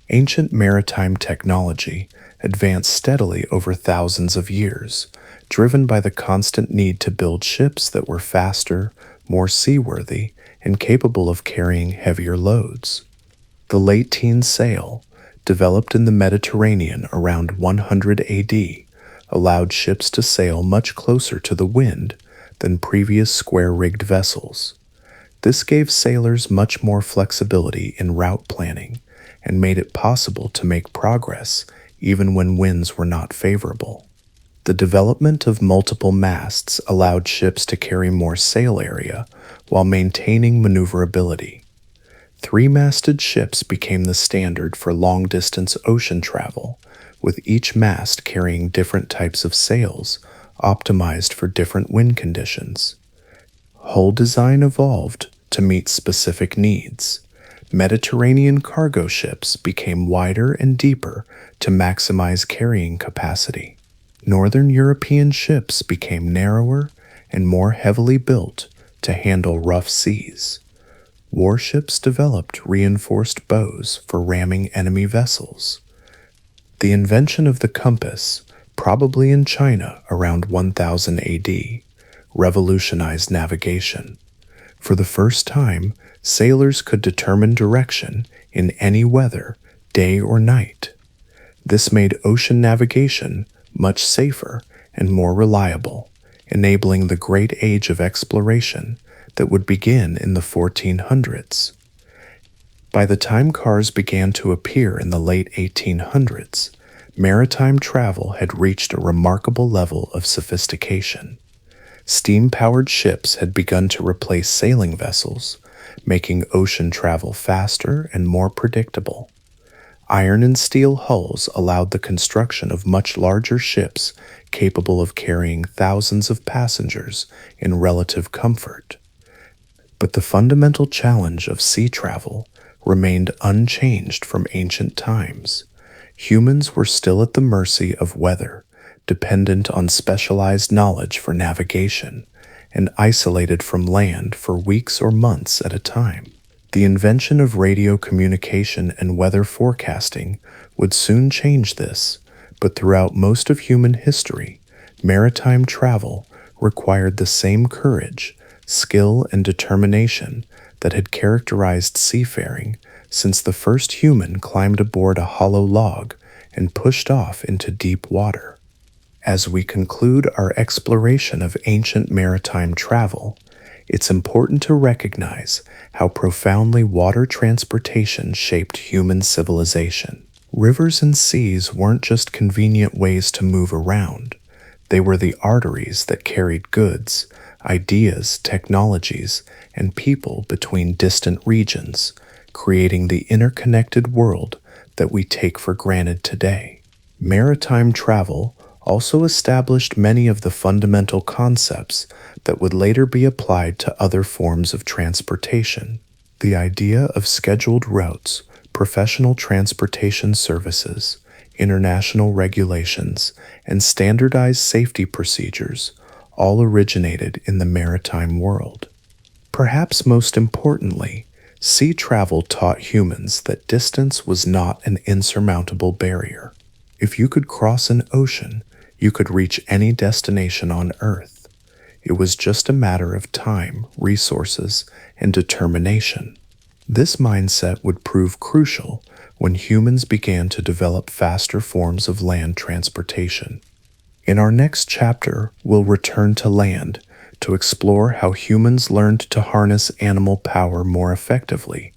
Ancient maritime technology advanced steadily over thousands of years, driven by the constant need to build ships that were faster, more seaworthy, and capable of carrying heavier loads. The lateen sail, developed in the Mediterranean around 100 AD, allowed ships to sail much closer to the wind than previous square-rigged vessels. This gave sailors much more flexibility in route planning and made it possible to make progress even when winds were not favorable. The development of multiple masts allowed ships to carry more sail area while maintaining maneuverability. Three-masted ships became the standard for long-distance ocean travel, with each mast carrying different types of sails optimized for different wind conditions. Hull design evolved to meet specific needs. Mediterranean cargo ships became wider and deeper to maximize carrying capacity. Northern European ships became narrower and more heavily built to handle rough seas. Warships developed reinforced bows for ramming enemy vessels. The invention of the compass, probably in China around 1000 AD, revolutionized navigation. For the first time, sailors could determine direction in any weather, day or night. This made ocean navigation much safer and more reliable, enabling the great age of exploration that would begin in the 1400s. By the time cars began to appear in the late 1800s, maritime travel had reached a remarkable level of sophistication. Steam-powered ships had begun to replace sailing vessels, making ocean travel faster and more predictable. Iron and steel hulls allowed the construction of much larger ships capable of carrying thousands of passengers in relative comfort. But the fundamental challenge of sea travel remained unchanged from ancient times. Humans were still at the mercy of weather, dependent on specialized knowledge for navigation, and isolated from land for weeks or months at a time. The invention of radio communication and weather forecasting would soon change this, but throughout most of human history, maritime travel required the same courage, skill, and determination that had characterized seafaring since the first human climbed aboard a hollow log and pushed off into deep water. As we conclude our exploration of ancient maritime travel, it's important to recognize how profoundly water transportation shaped human civilization. Rivers and seas weren't just convenient ways to move around. They were the arteries that carried goods, ideas, technologies, and people between distant regions, creating the interconnected world that we take for granted today. Maritime travel also established many of the fundamental concepts that would later be applied to other forms of transportation. The idea of scheduled routes, professional transportation services, international regulations, and standardized safety procedures all originated in the maritime world. Perhaps most importantly, sea travel taught humans that distance was not an insurmountable barrier. If you could cross an ocean, you could reach any destination on Earth. It was just a matter of time, resources, and determination. This mindset would prove crucial when humans began to develop faster forms of land transportation. In our next chapter, we'll return to land to explore how humans learned to harness animal power more effectively,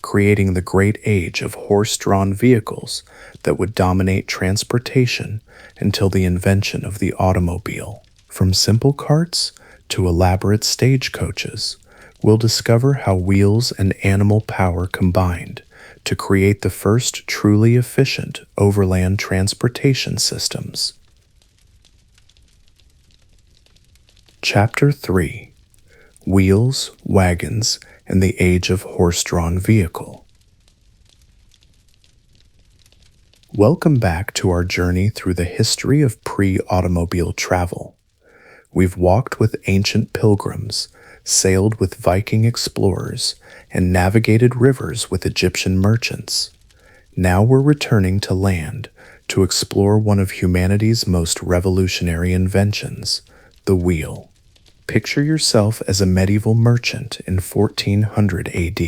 creating the great age of horse-drawn vehicles that would dominate transportation until the invention of the automobile. From simple carts to elaborate stagecoaches, we'll discover how wheels and animal power combined to create the first truly efficient overland transportation systems. Chapter 3: Wheels, Wagons, and the Age of Horse-Drawn Vehicle. Welcome back to our journey through the history of pre-automobile travel. We've walked with ancient pilgrims, sailed with Viking explorers, and navigated rivers with Egyptian merchants. Now we're returning to land to explore one of humanity's most revolutionary inventions, the wheel. Picture yourself as a medieval merchant in 1400 AD,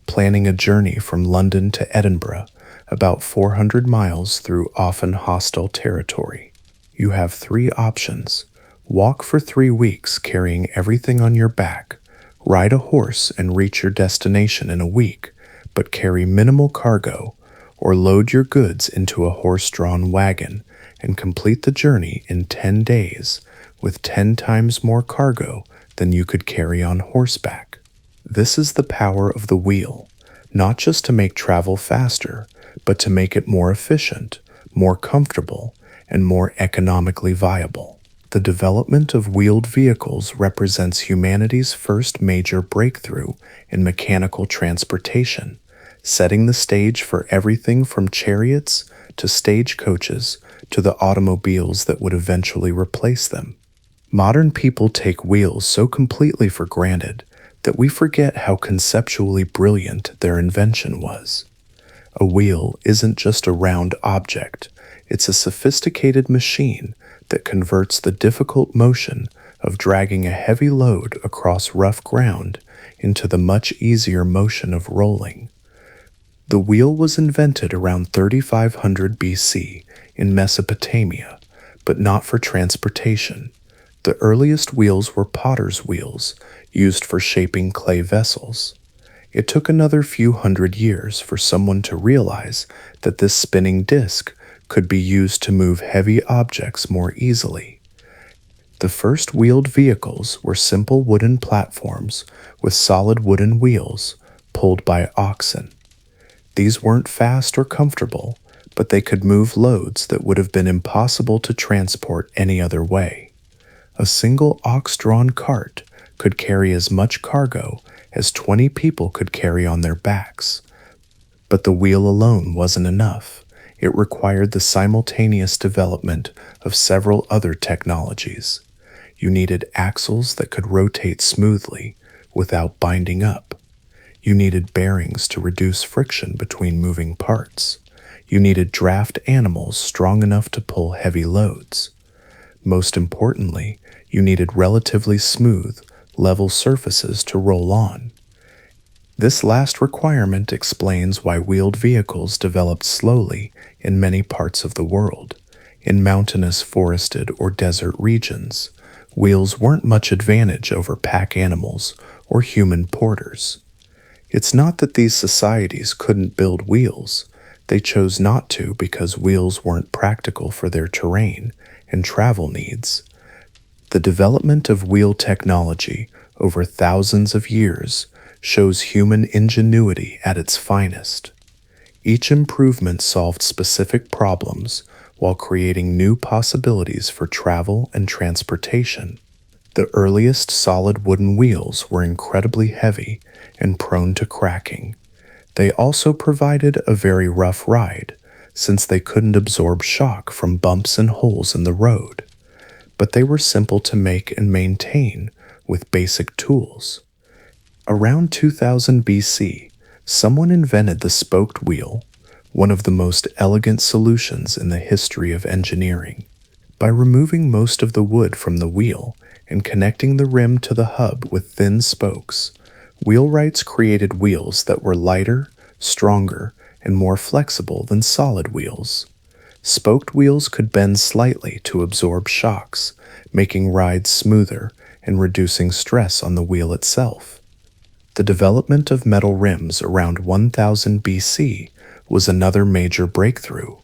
planning a journey from London to Edinburgh, about 400 miles through often hostile territory. You have three options: walk for 3 weeks carrying everything on your back, ride a horse and reach your destination in a week, but carry minimal cargo, or load your goods into a horse-drawn wagon and complete the journey in 10 days with 10 times more cargo than you could carry on horseback. This is the power of the wheel, not just to make travel faster, but to make it more efficient, more comfortable, and more economically viable. The development of wheeled vehicles represents humanity's first major breakthrough in mechanical transportation, setting the stage for everything from chariots to stagecoaches to the automobiles that would eventually replace them. Modern people take wheels so completely for granted that we forget how conceptually brilliant their invention was. A wheel isn't just a round object, it's a sophisticated machine that converts the difficult motion of dragging a heavy load across rough ground into the much easier motion of rolling. The wheel was invented around 3500 BC in Mesopotamia, but not for transportation. The earliest wheels were potter's wheels, used for shaping clay vessels. It took another few hundred years for someone to realize that this spinning disc could be used to move heavy objects more easily. The first wheeled vehicles were simple wooden platforms with solid wooden wheels pulled by oxen. These weren't fast or comfortable, but they could move loads that would have been impossible to transport any other way. A single ox-drawn cart could carry as much cargo as 20 people could carry on their backs. But the wheel alone wasn't enough. It required the simultaneous development of several other technologies. You needed axles that could rotate smoothly without binding up. You needed bearings to reduce friction between moving parts. You needed draft animals strong enough to pull heavy loads. Most importantly, you needed relatively smooth, level surfaces to roll on. This last requirement explains why wheeled vehicles developed slowly in many parts of the world. In mountainous, forested, or desert regions, wheels weren't much advantage over pack animals or human porters. It's not that these societies couldn't build wheels. They chose not to because wheels weren't practical for their terrain and travel needs. The development of wheel technology over thousands of years shows human ingenuity at its finest. Each improvement solved specific problems while creating new possibilities for travel and transportation. The earliest solid wooden wheels were incredibly heavy and prone to cracking. They also provided a very rough ride, since they couldn't absorb shock from bumps and holes in the road. But they were simple to make and maintain with basic tools. Around 2000 BC, someone invented the spoked wheel, one of the most elegant solutions in the history of engineering. By removing most of the wood from the wheel and connecting the rim to the hub with thin spokes, Wheelwrights created wheels that were lighter, stronger, and more flexible than solid wheels. Spoked wheels could bend slightly to absorb shocks, making rides smoother and reducing stress on the wheel itself. The development of metal rims around 1000 BC was another major breakthrough.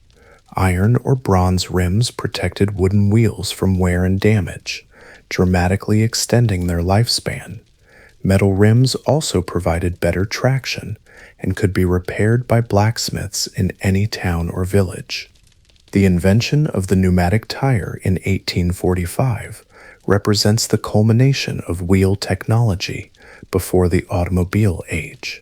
Iron or bronze rims protected wooden wheels from wear and damage, dramatically extending their lifespan. Metal rims also provided better traction and could be repaired by blacksmiths in any town or village. The invention of the pneumatic tire in 1845 represents the culmination of wheel technology before the automobile age.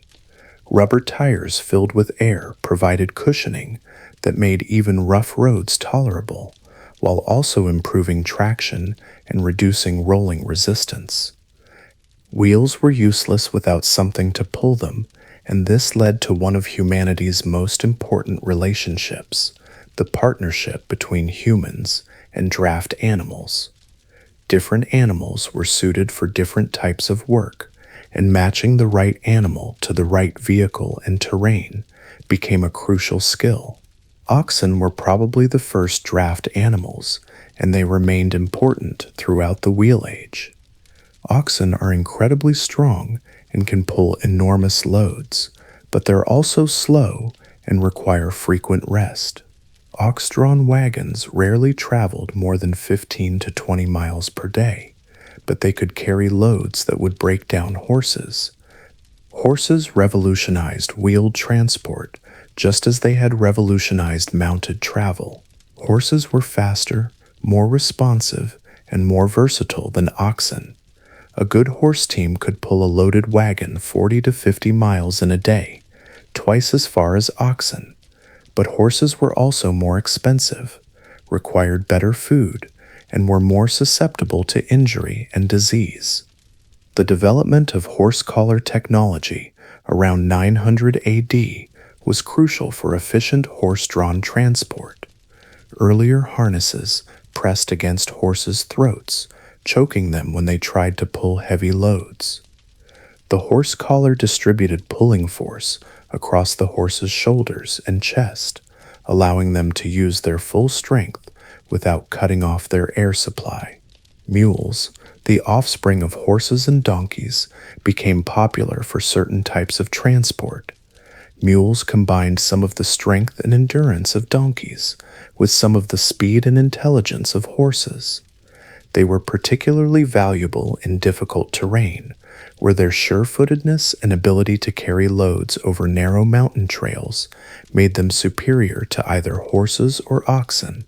Rubber tires filled with air provided cushioning that made even rough roads tolerable, while also improving traction and reducing rolling resistance. Wheels were useless without something to pull them, and this led to one of humanity's most important relationships, the partnership between humans and draft animals. Different animals were suited for different types of work, and matching the right animal to the right vehicle and terrain became a crucial skill. Oxen were probably the first draft animals, and they remained important throughout the wheel age. Oxen are incredibly strong and can pull enormous loads, but they're also slow and require frequent rest. Ox-drawn wagons rarely traveled more than 15 to 20 miles per day, but they could carry loads that would break down horses. Horses revolutionized wheeled transport just as they had revolutionized mounted travel. Horses were faster, more responsive, and more versatile than oxen. A good horse team could pull a loaded wagon 40 to 50 miles in a day, twice as far as oxen. But horses were also more expensive, required better food, and were more susceptible to injury and disease. The development of horse collar technology around 900 AD was crucial for efficient horse-drawn transport. Earlier harnesses pressed against horses' throats, choking them when they tried to pull heavy loads. The horse collar distributed pulling force across the horse's shoulders and chest, allowing them to use their full strength without cutting off their air supply. Mules, the offspring of horses and donkeys, became popular for certain types of transport. Mules combined some of the strength and endurance of donkeys with some of the speed and intelligence of horses. They were particularly valuable in difficult terrain, where their sure-footedness and ability to carry loads over narrow mountain trails made them superior to either horses or oxen.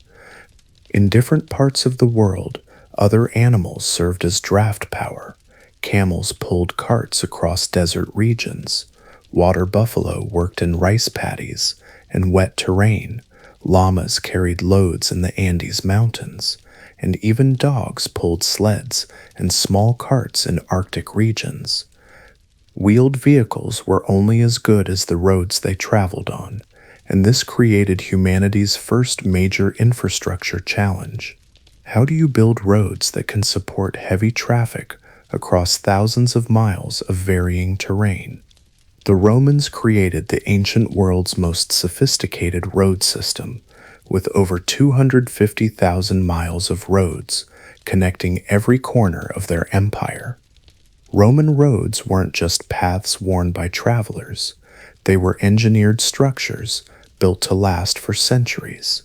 In different parts of the world, other animals served as draft power. Camels pulled carts across desert regions. Water buffalo worked in rice paddies and wet terrain. Llamas carried loads in the Andes Mountains, and even dogs pulled sleds and small carts in Arctic regions. Wheeled vehicles were only as good as the roads they traveled on, and this created humanity's first major infrastructure challenge. How do you build roads that can support heavy traffic across thousands of miles of varying terrain? The Romans created the ancient world's most sophisticated road system, with over 250,000 miles of roads connecting every corner of their empire. Roman roads weren't just paths worn by travelers, they were engineered structures built to last for centuries.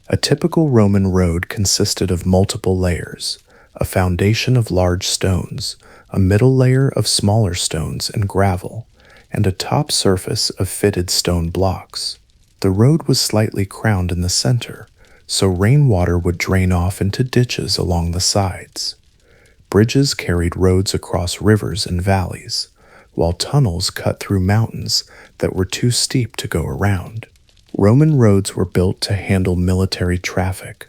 A typical Roman road consisted of multiple layers: a foundation of large stones, a middle layer of smaller stones and gravel, and a top surface of fitted stone blocks. The road was slightly crowned in the center, so rainwater would drain off into ditches along the sides. Bridges carried roads across rivers and valleys, while tunnels cut through mountains that were too steep to go around. Roman roads were built to handle military traffic,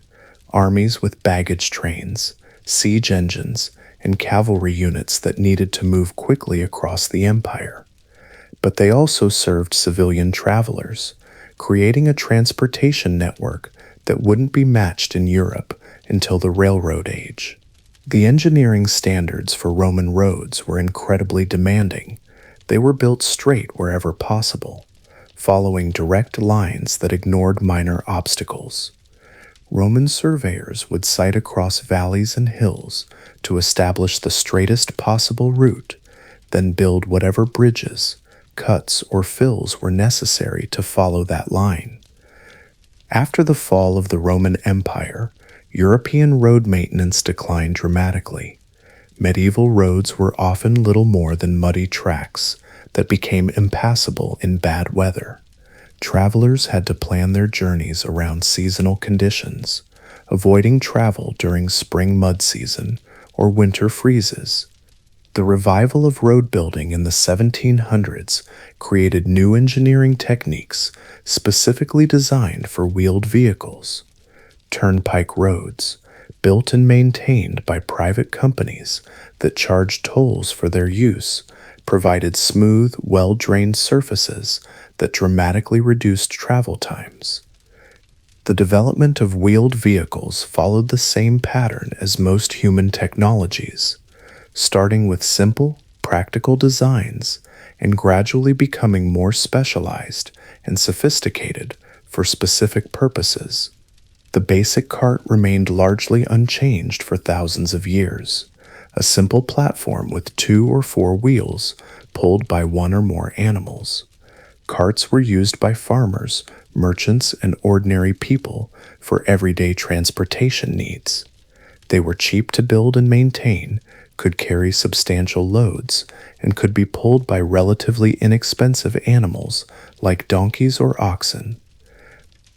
armies with baggage trains, siege engines, and cavalry units that needed to move quickly across the empire. But they also served civilian travelers, creating a transportation network that wouldn't be matched in Europe until the railroad age. The engineering standards for Roman roads were incredibly demanding, They were built straight wherever possible, following direct lines that ignored minor obstacles. Roman surveyors would sight across valleys and hills to establish the straightest possible route, then build whatever bridges, cuts, or fills were necessary to follow that line. After the fall of the Roman Empire, European road maintenance declined dramatically. Medieval roads were often little more than muddy tracks that became impassable in bad weather. Travelers had to plan their journeys around seasonal conditions, avoiding travel during spring mud season or winter freezes. The revival of road building in the 1700s created new engineering techniques specifically designed for wheeled vehicles. Turnpike roads, built and maintained by private companies that charged tolls for their use, provided smooth, well-drained surfaces that dramatically reduced travel times. The development of wheeled vehicles followed the same pattern as most human technologies, starting with simple, practical designs and gradually becoming more specialized and sophisticated for specific purposes. The basic cart remained largely unchanged for thousands of years, a simple platform with 2 or 4 wheels pulled by one or more animals. Carts were used by farmers, merchants, and ordinary people for everyday transportation needs. They were cheap to build and maintain, could carry substantial loads, and could be pulled by relatively inexpensive animals like donkeys or oxen.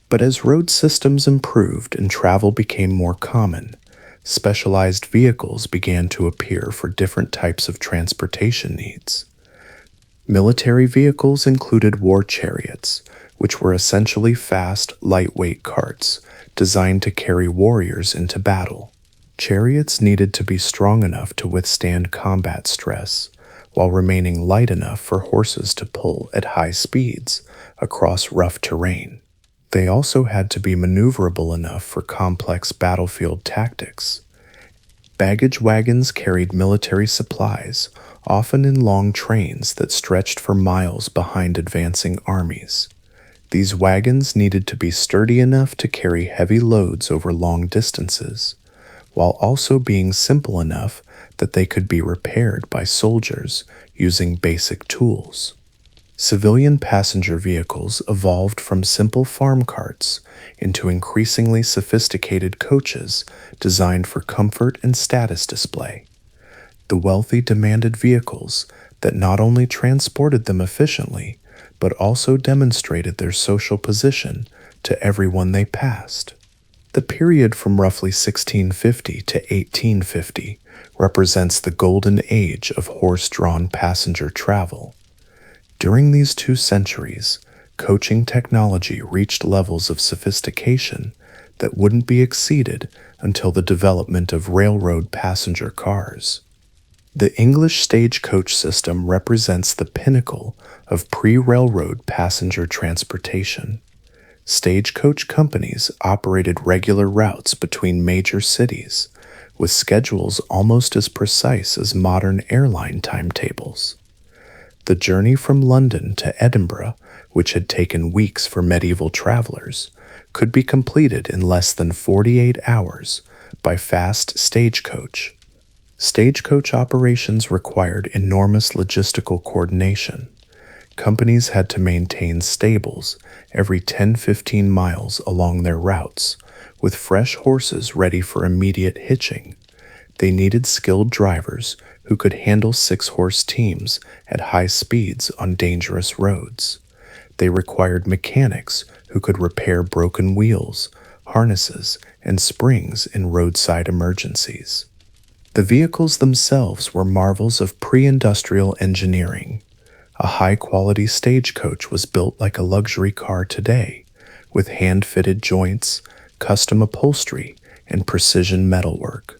But as road systems improved and travel became more common, specialized vehicles began to appear for different types of transportation needs. Military vehicles included war chariots, which were essentially fast, lightweight carts designed to carry warriors into battle. Chariots needed to be strong enough to withstand combat stress, while remaining light enough for horses to pull at high speeds across rough terrain. They also had to be maneuverable enough for complex battlefield tactics. Baggage wagons carried military supplies, often in long trains that stretched for miles behind advancing armies. These wagons needed to be sturdy enough to carry heavy loads over long distances, while also being simple enough that they could be repaired by soldiers using basic tools. Civilian passenger vehicles evolved from simple farm carts into increasingly sophisticated coaches designed for comfort and status display. The wealthy demanded vehicles that not only transported them efficiently, but also demonstrated their social position to everyone they passed. The period from roughly 1650 to 1850 represents the golden age of horse-drawn passenger travel. During these 2 centuries, coaching technology reached levels of sophistication that wouldn't be exceeded until the development of railroad passenger cars. The English stagecoach system represents the pinnacle of pre-railroad passenger transportation. Stagecoach companies operated regular routes between major cities, with schedules almost as precise as modern airline timetables. The journey from London to Edinburgh, which had taken weeks for medieval travelers, could be completed in less than 48 hours by fast stagecoach. Stagecoach operations required enormous logistical coordination. Companies had to maintain stables every 10-15 miles along their routes, with fresh horses ready for immediate hitching. They needed skilled drivers who could handle 6-horse teams at high speeds on dangerous roads. They required mechanics who could repair broken wheels, harnesses, and springs in roadside emergencies. The vehicles themselves were marvels of pre-industrial engineering. A high-quality stagecoach was built like a luxury car today, with hand-fitted joints, custom upholstery, and precision metalwork.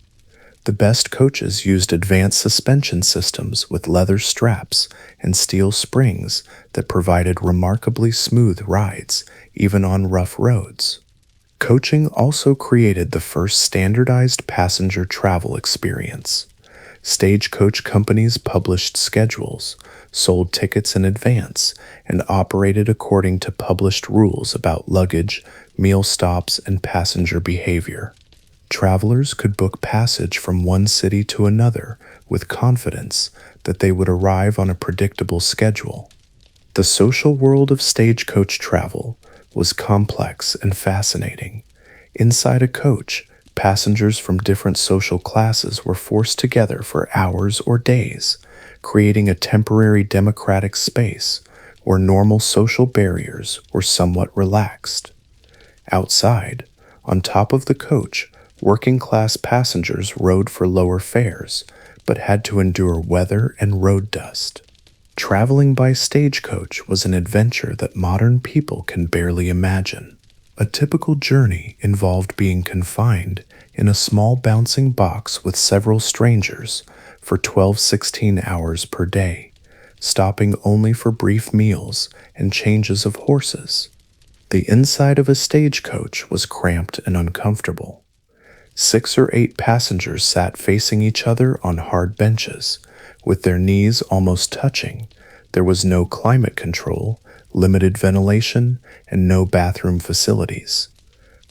The best coaches used advanced suspension systems with leather straps and steel springs that provided remarkably smooth rides, even on rough roads. Coaching also created the first standardized passenger travel experience. Stagecoach companies published schedules, sold tickets in advance, and operated according to published rules about luggage, meal stops, and passenger behavior. Travelers could book passage from one city to another with confidence that they would arrive on a predictable schedule. The social world of stagecoach travel was complex and fascinating. Inside a coach, passengers from different social classes were forced together for hours or days, creating a temporary democratic space where normal social barriers were somewhat relaxed. Outside, on top of the coach, working-class passengers rode for lower fares, but had to endure weather and road dust. Traveling by stagecoach was an adventure that modern people can barely imagine. A typical journey involved being confined in a small bouncing box with several strangers for 16 hours per day, stopping only for brief meals and changes of horses. The inside of a stagecoach was cramped and uncomfortable. 6 or 8 passengers sat facing each other on hard benches, with their knees almost touching. There was no climate control, limited ventilation, and no bathroom facilities.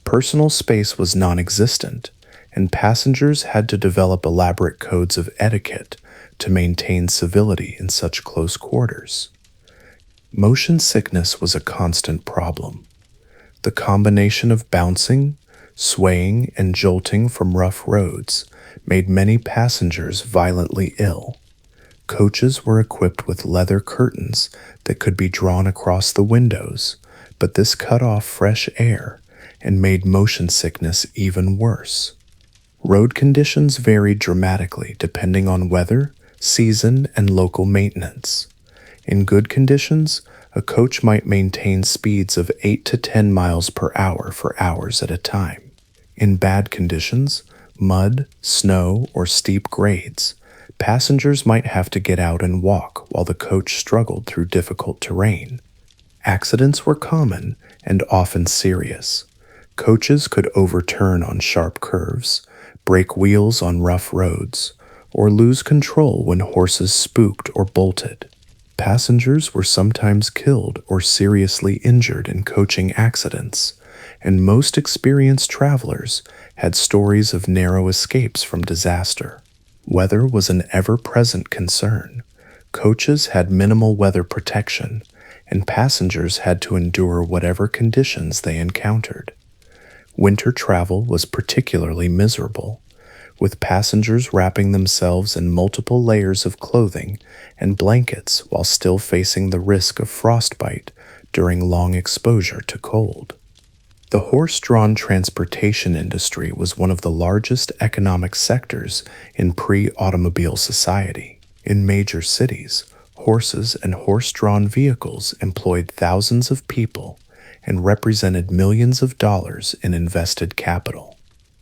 Personal space was non-existent, and passengers had to develop elaborate codes of etiquette to maintain civility in such close quarters. Motion sickness was a constant problem. The combination of bouncing, swaying, and jolting from rough roads made many passengers violently ill. Coaches were equipped with leather curtains that could be drawn across the windows, but this cut off fresh air and made motion sickness even worse. Road conditions varied dramatically depending on weather, season, and local maintenance. In good conditions, a coach might maintain speeds of 8 to 10 miles per hour for hours at a time. In bad conditions, mud, snow, or steep grades, passengers might have to get out and walk while the coach struggled through difficult terrain. Accidents were common and often serious. Coaches could overturn on sharp curves, break wheels on rough roads, or lose control when horses spooked or bolted. Passengers were sometimes killed or seriously injured in coaching accidents, and most experienced travelers had stories of narrow escapes from disaster. Weather was an ever-present concern. Coaches had minimal weather protection, and passengers had to endure whatever conditions they encountered. Winter travel was particularly miserable, with passengers wrapping themselves in multiple layers of clothing and blankets while still facing the risk of frostbite during long exposure to cold. The horse-drawn transportation industry was one of the largest economic sectors in pre-automobile society. In major cities, horses and horse-drawn vehicles employed thousands of people and represented millions of dollars in invested capital.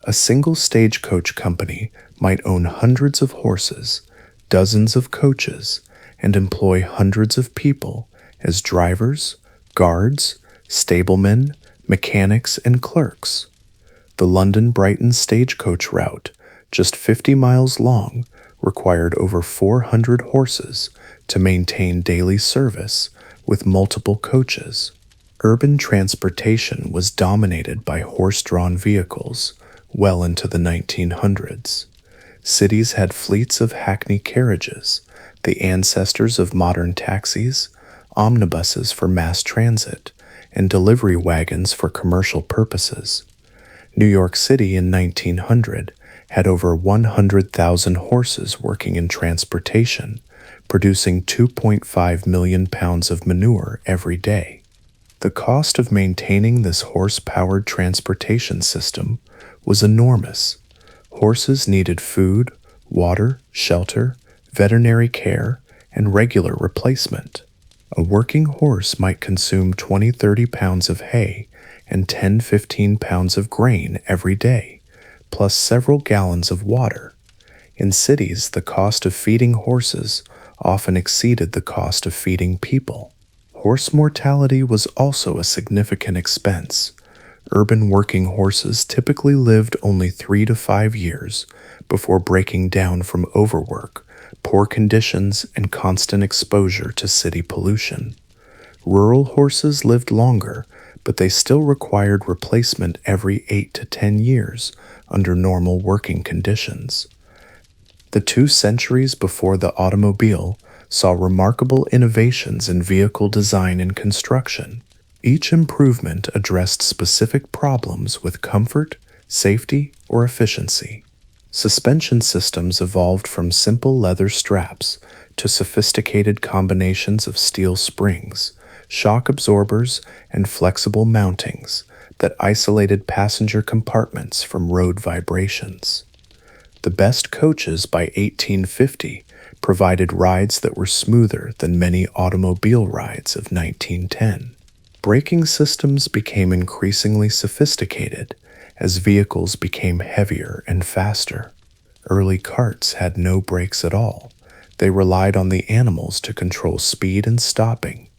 A single stagecoach company might own hundreds of horses, dozens of coaches, and employ hundreds of people as drivers, guards, stablemen, mechanics, and clerks. The London-Brighton stagecoach route, just 50 miles long, required over 400 horses to maintain daily service with multiple coaches. Urban transportation was dominated by horse-drawn vehicles well into the 1900s. Cities had fleets of hackney carriages, the ancestors of modern taxis, omnibuses for mass transit, and delivery wagons for commercial purposes. New York City in 1900 had over 100,000 horses working in transportation, producing 2.5 million pounds of manure every day. The cost of maintaining this horse-powered transportation system was enormous. Horses needed food, water, shelter, veterinary care, and regular replacement. A working horse might consume 20-30 pounds of hay and 10-15 pounds of grain every day, plus several gallons of water. In cities, the cost of feeding horses often exceeded the cost of feeding people. Horse mortality was also a significant expense. Urban working horses typically lived only 3 to 5 years before breaking down from overwork, poor conditions, and constant exposure to city pollution. Rural horses lived longer, but they still required replacement every 8 to 10 years under normal working conditions. The 2 centuries before the automobile saw remarkable innovations in vehicle design and construction. Each improvement addressed specific problems with comfort, safety, or efficiency. Suspension systems evolved from simple leather straps to sophisticated combinations of steel springs, shock absorbers, and flexible mountings that isolated passenger compartments from road vibrations. The best coaches by 1850 provided rides that were smoother than many automobile rides of 1910. Braking systems became increasingly sophisticated as vehicles became heavier and faster. Early carts had no brakes at all. They relied on the animals to control speed and stopping.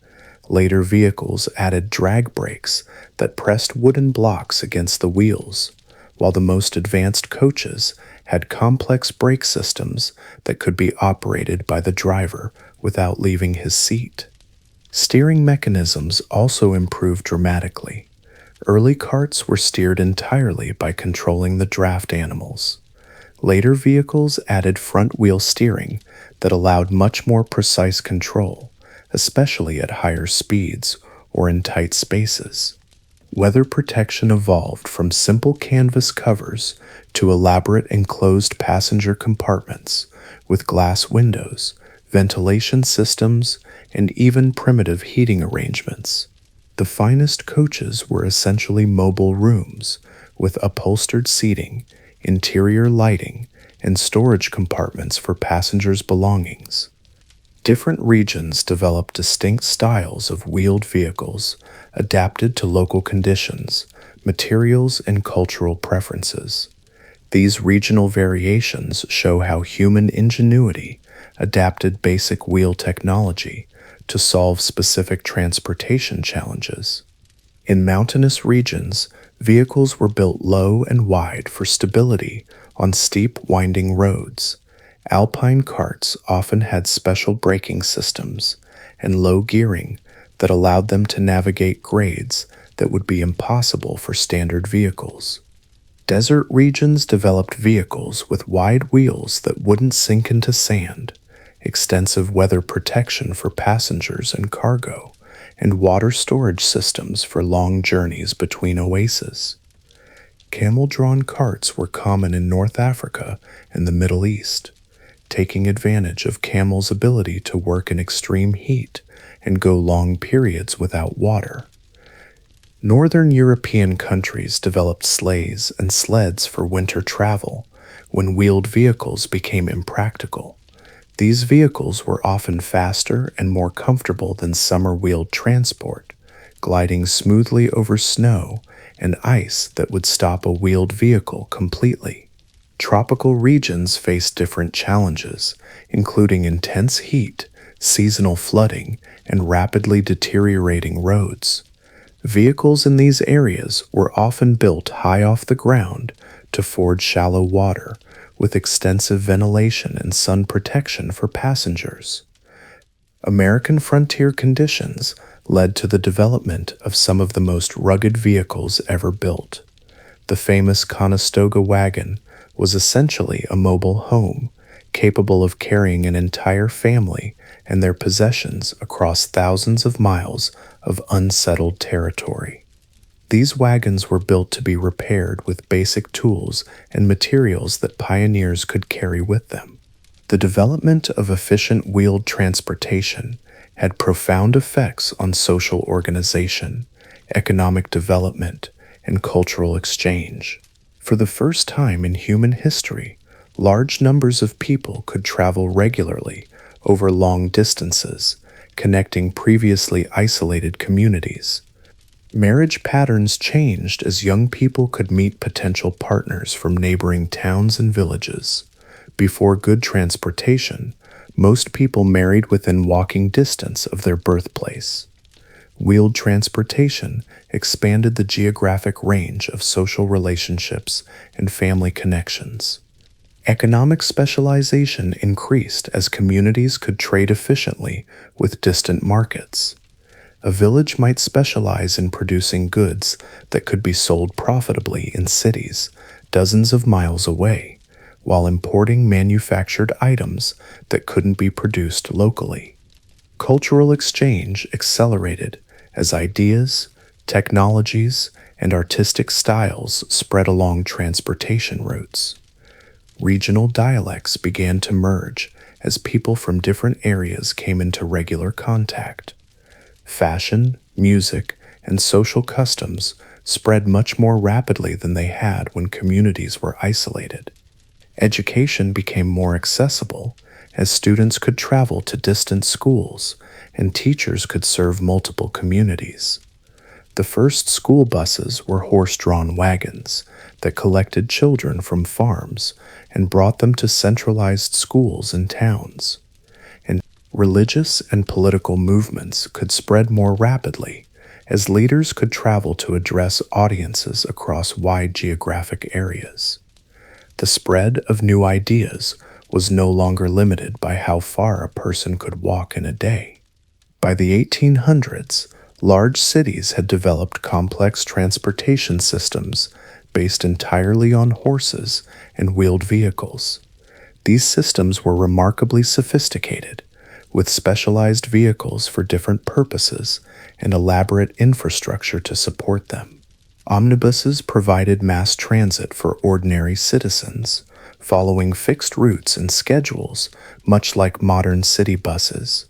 Later vehicles added drag brakes that pressed wooden blocks against the wheels, while the most advanced coaches had complex brake systems that could be operated by the driver without leaving his seat. Steering mechanisms also improved dramatically. Early carts were steered entirely by controlling the draft animals. Later vehicles added front-wheel steering that allowed much more precise control, especially at higher speeds or in tight spaces. Weather protection evolved from simple canvas covers to elaborate enclosed passenger compartments with glass windows, ventilation systems, and even primitive heating arrangements. The finest coaches were essentially mobile rooms with upholstered seating, interior lighting, and storage compartments for passengers' belongings. Different regions developed distinct styles of wheeled vehicles adapted to local conditions, materials, and cultural preferences. These regional variations show how human ingenuity adapted basic wheel technology to solve specific transportation challenges. In mountainous regions, vehicles were built low and wide for stability on steep, winding roads. Alpine carts often had special braking systems and low gearing that allowed them to navigate grades that would be impossible for standard vehicles. Desert regions developed vehicles with wide wheels that wouldn't sink into sand, extensive weather protection for passengers and cargo, and water storage systems for long journeys between oases. Camel-drawn carts were common in North Africa and the Middle East, taking advantage of camels' ability to work in extreme heat and go long periods without water. Northern European countries developed sleighs and sleds for winter travel when wheeled vehicles became impractical. These vehicles were often faster and more comfortable than summer-wheeled transport, gliding smoothly over snow and ice that would stop a wheeled vehicle completely. Tropical regions faced different challenges, including intense heat, seasonal flooding, and rapidly deteriorating roads. Vehicles in these areas were often built high off the ground to ford shallow water, with extensive ventilation and sun protection for passengers. American frontier conditions led to the development of some of the most rugged vehicles ever built. The famous Conestoga wagon was essentially a mobile home, capable of carrying an entire family and their possessions across thousands of miles of unsettled territory. These wagons were built to be repaired with basic tools and materials that pioneers could carry with them. The development of efficient wheeled transportation had profound effects on social organization, economic development, and cultural exchange. For the first time in human history, large numbers of people could travel regularly over long distances, connecting previously isolated communities. Marriage patterns changed as young people could meet potential partners from neighboring towns and villages. Before good transportation, most people married within walking distance of their birthplace. Wheeled transportation expanded the geographic range of social relationships and family connections. Economic specialization increased as communities could trade efficiently with distant markets. A village might specialize in producing goods that could be sold profitably in cities dozens of miles away, while importing manufactured items that couldn't be produced locally. Cultural exchange accelerated as ideas, technologies, and artistic styles spread along transportation routes. Regional dialects began to merge as people from different areas came into regular contact. Fashion, music, and social customs spread much more rapidly than they had when communities were isolated. Education became more accessible as students could travel to distant schools and teachers could serve multiple communities. The first school buses were horse-drawn wagons that collected children from farms and brought them to centralized schools in towns. And religious and political movements could spread more rapidly as leaders could travel to address audiences across wide geographic areas. The spread of new ideas was no longer limited by how far a person could walk in a day. By the 1800s, large cities had developed complex transportation systems based entirely on horses and wheeled vehicles. These systems were remarkably sophisticated, with specialized vehicles for different purposes and elaborate infrastructure to support them. Omnibuses provided mass transit for ordinary citizens, following fixed routes and schedules, much like modern city buses.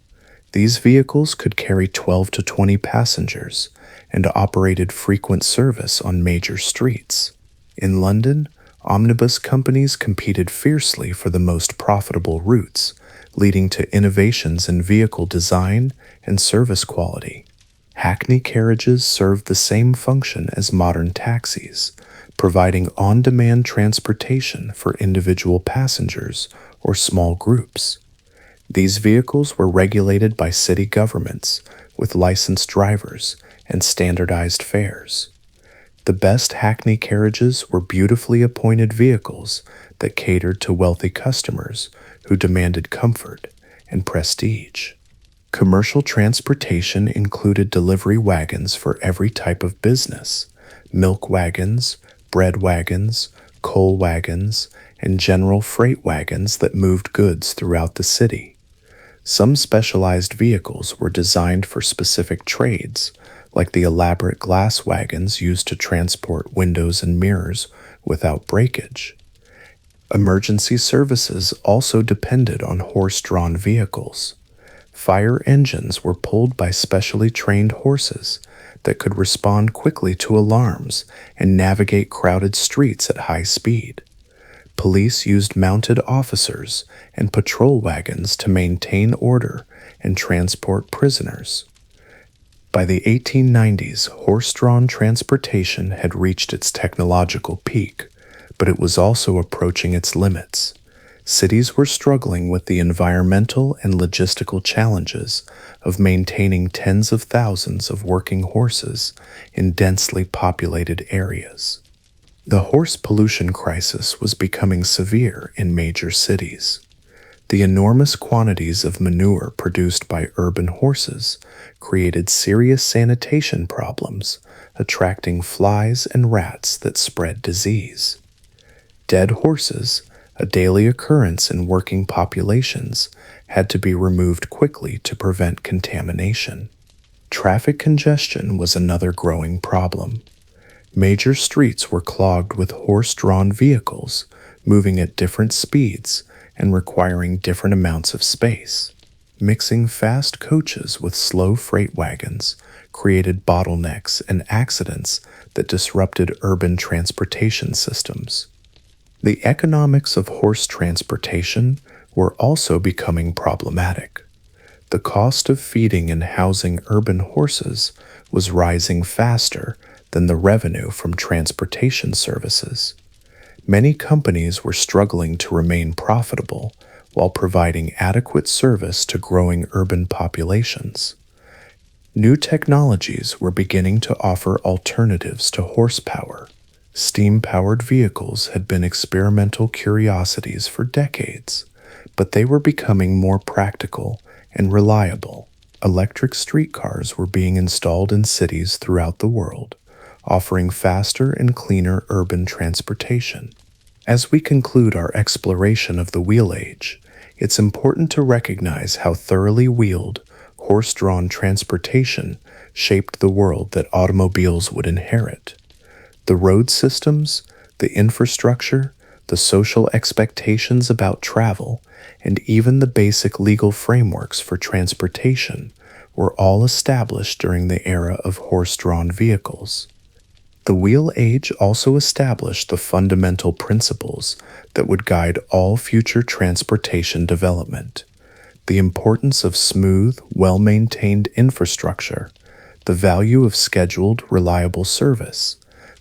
These vehicles could carry 12 to 20 passengers and operated frequent service on major streets. In London, omnibus companies competed fiercely for the most profitable routes, leading to innovations in vehicle design and service quality. Hackney carriages served the same function as modern taxis, providing on-demand transportation for individual passengers or small groups. These vehicles were regulated by city governments with licensed drivers and standardized fares. The best Hackney carriages were beautifully appointed vehicles that catered to wealthy customers who demanded comfort and prestige. Commercial transportation included delivery wagons for every type of business: milk wagons, bread wagons, coal wagons, and general freight wagons that moved goods throughout the city. Some specialized vehicles were designed for specific trades, like the elaborate glass wagons used to transport windows and mirrors without breakage. Emergency services also depended on horse-drawn vehicles. Fire engines were pulled by specially trained horses that could respond quickly to alarms and navigate crowded streets at high speed. Police used mounted officers and patrol wagons to maintain order and transport prisoners. By the 1890s, horse-drawn transportation had reached its technological peak, but it was also approaching its limits. Cities were struggling with the environmental and logistical challenges of maintaining tens of thousands of working horses in densely populated areas. The horse pollution crisis was becoming severe in major cities. The enormous quantities of manure produced by urban horses created serious sanitation problems, attracting flies and rats that spread disease. Dead horses, a daily occurrence in working populations, had to be removed quickly to prevent contamination. Traffic congestion was another growing problem. Major streets were clogged with horse-drawn vehicles, moving at different speeds and requiring different amounts of space. Mixing fast coaches with slow freight wagons created bottlenecks and accidents that disrupted urban transportation systems. The economics of horse transportation were also becoming problematic. The cost of feeding and housing urban horses was rising faster than the revenue from transportation services. Many companies were struggling to remain profitable while providing adequate service to growing urban populations. New technologies were beginning to offer alternatives to horsepower. Steam-powered vehicles had been experimental curiosities for decades, but they were becoming more practical and reliable. Electric streetcars were being installed in cities throughout the world, offering faster and cleaner urban transportation. As we conclude our exploration of the wheel age, it's important to recognize how thoroughly wheeled, horse-drawn transportation shaped the world that automobiles would inherit. The road systems, the infrastructure, the social expectations about travel, and even the basic legal frameworks for transportation were all established during the era of horse-drawn vehicles. The wheel age also established the fundamental principles that would guide all future transportation development: the importance of smooth, well-maintained infrastructure, the value of scheduled, reliable service,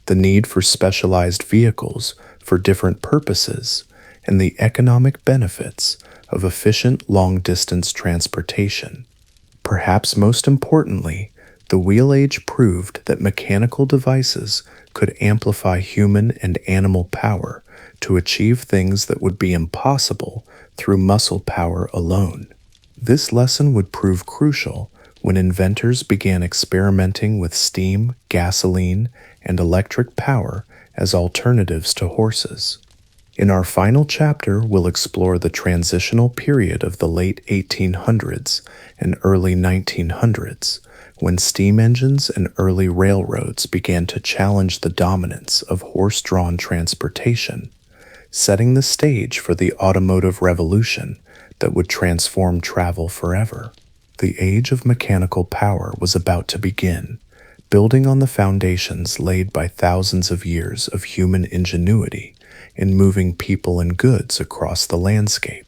the need for specialized vehicles for different purposes, and the economic benefits of efficient long-distance transportation. Perhaps most importantly, the wheel age proved that mechanical devices could amplify human and animal power to achieve things that would be impossible through muscle power alone. This lesson would prove crucial when inventors began experimenting with steam, gasoline, and electric power as alternatives to horses. In our final chapter, we'll explore the transitional period of the late 1800s and early 1900s, when steam engines and early railroads began to challenge the dominance of horse-drawn transportation, setting the stage for the automotive revolution that would transform travel forever. The age of mechanical power was about to begin, building on the foundations laid by thousands of years of human ingenuity in moving people and goods across the landscape.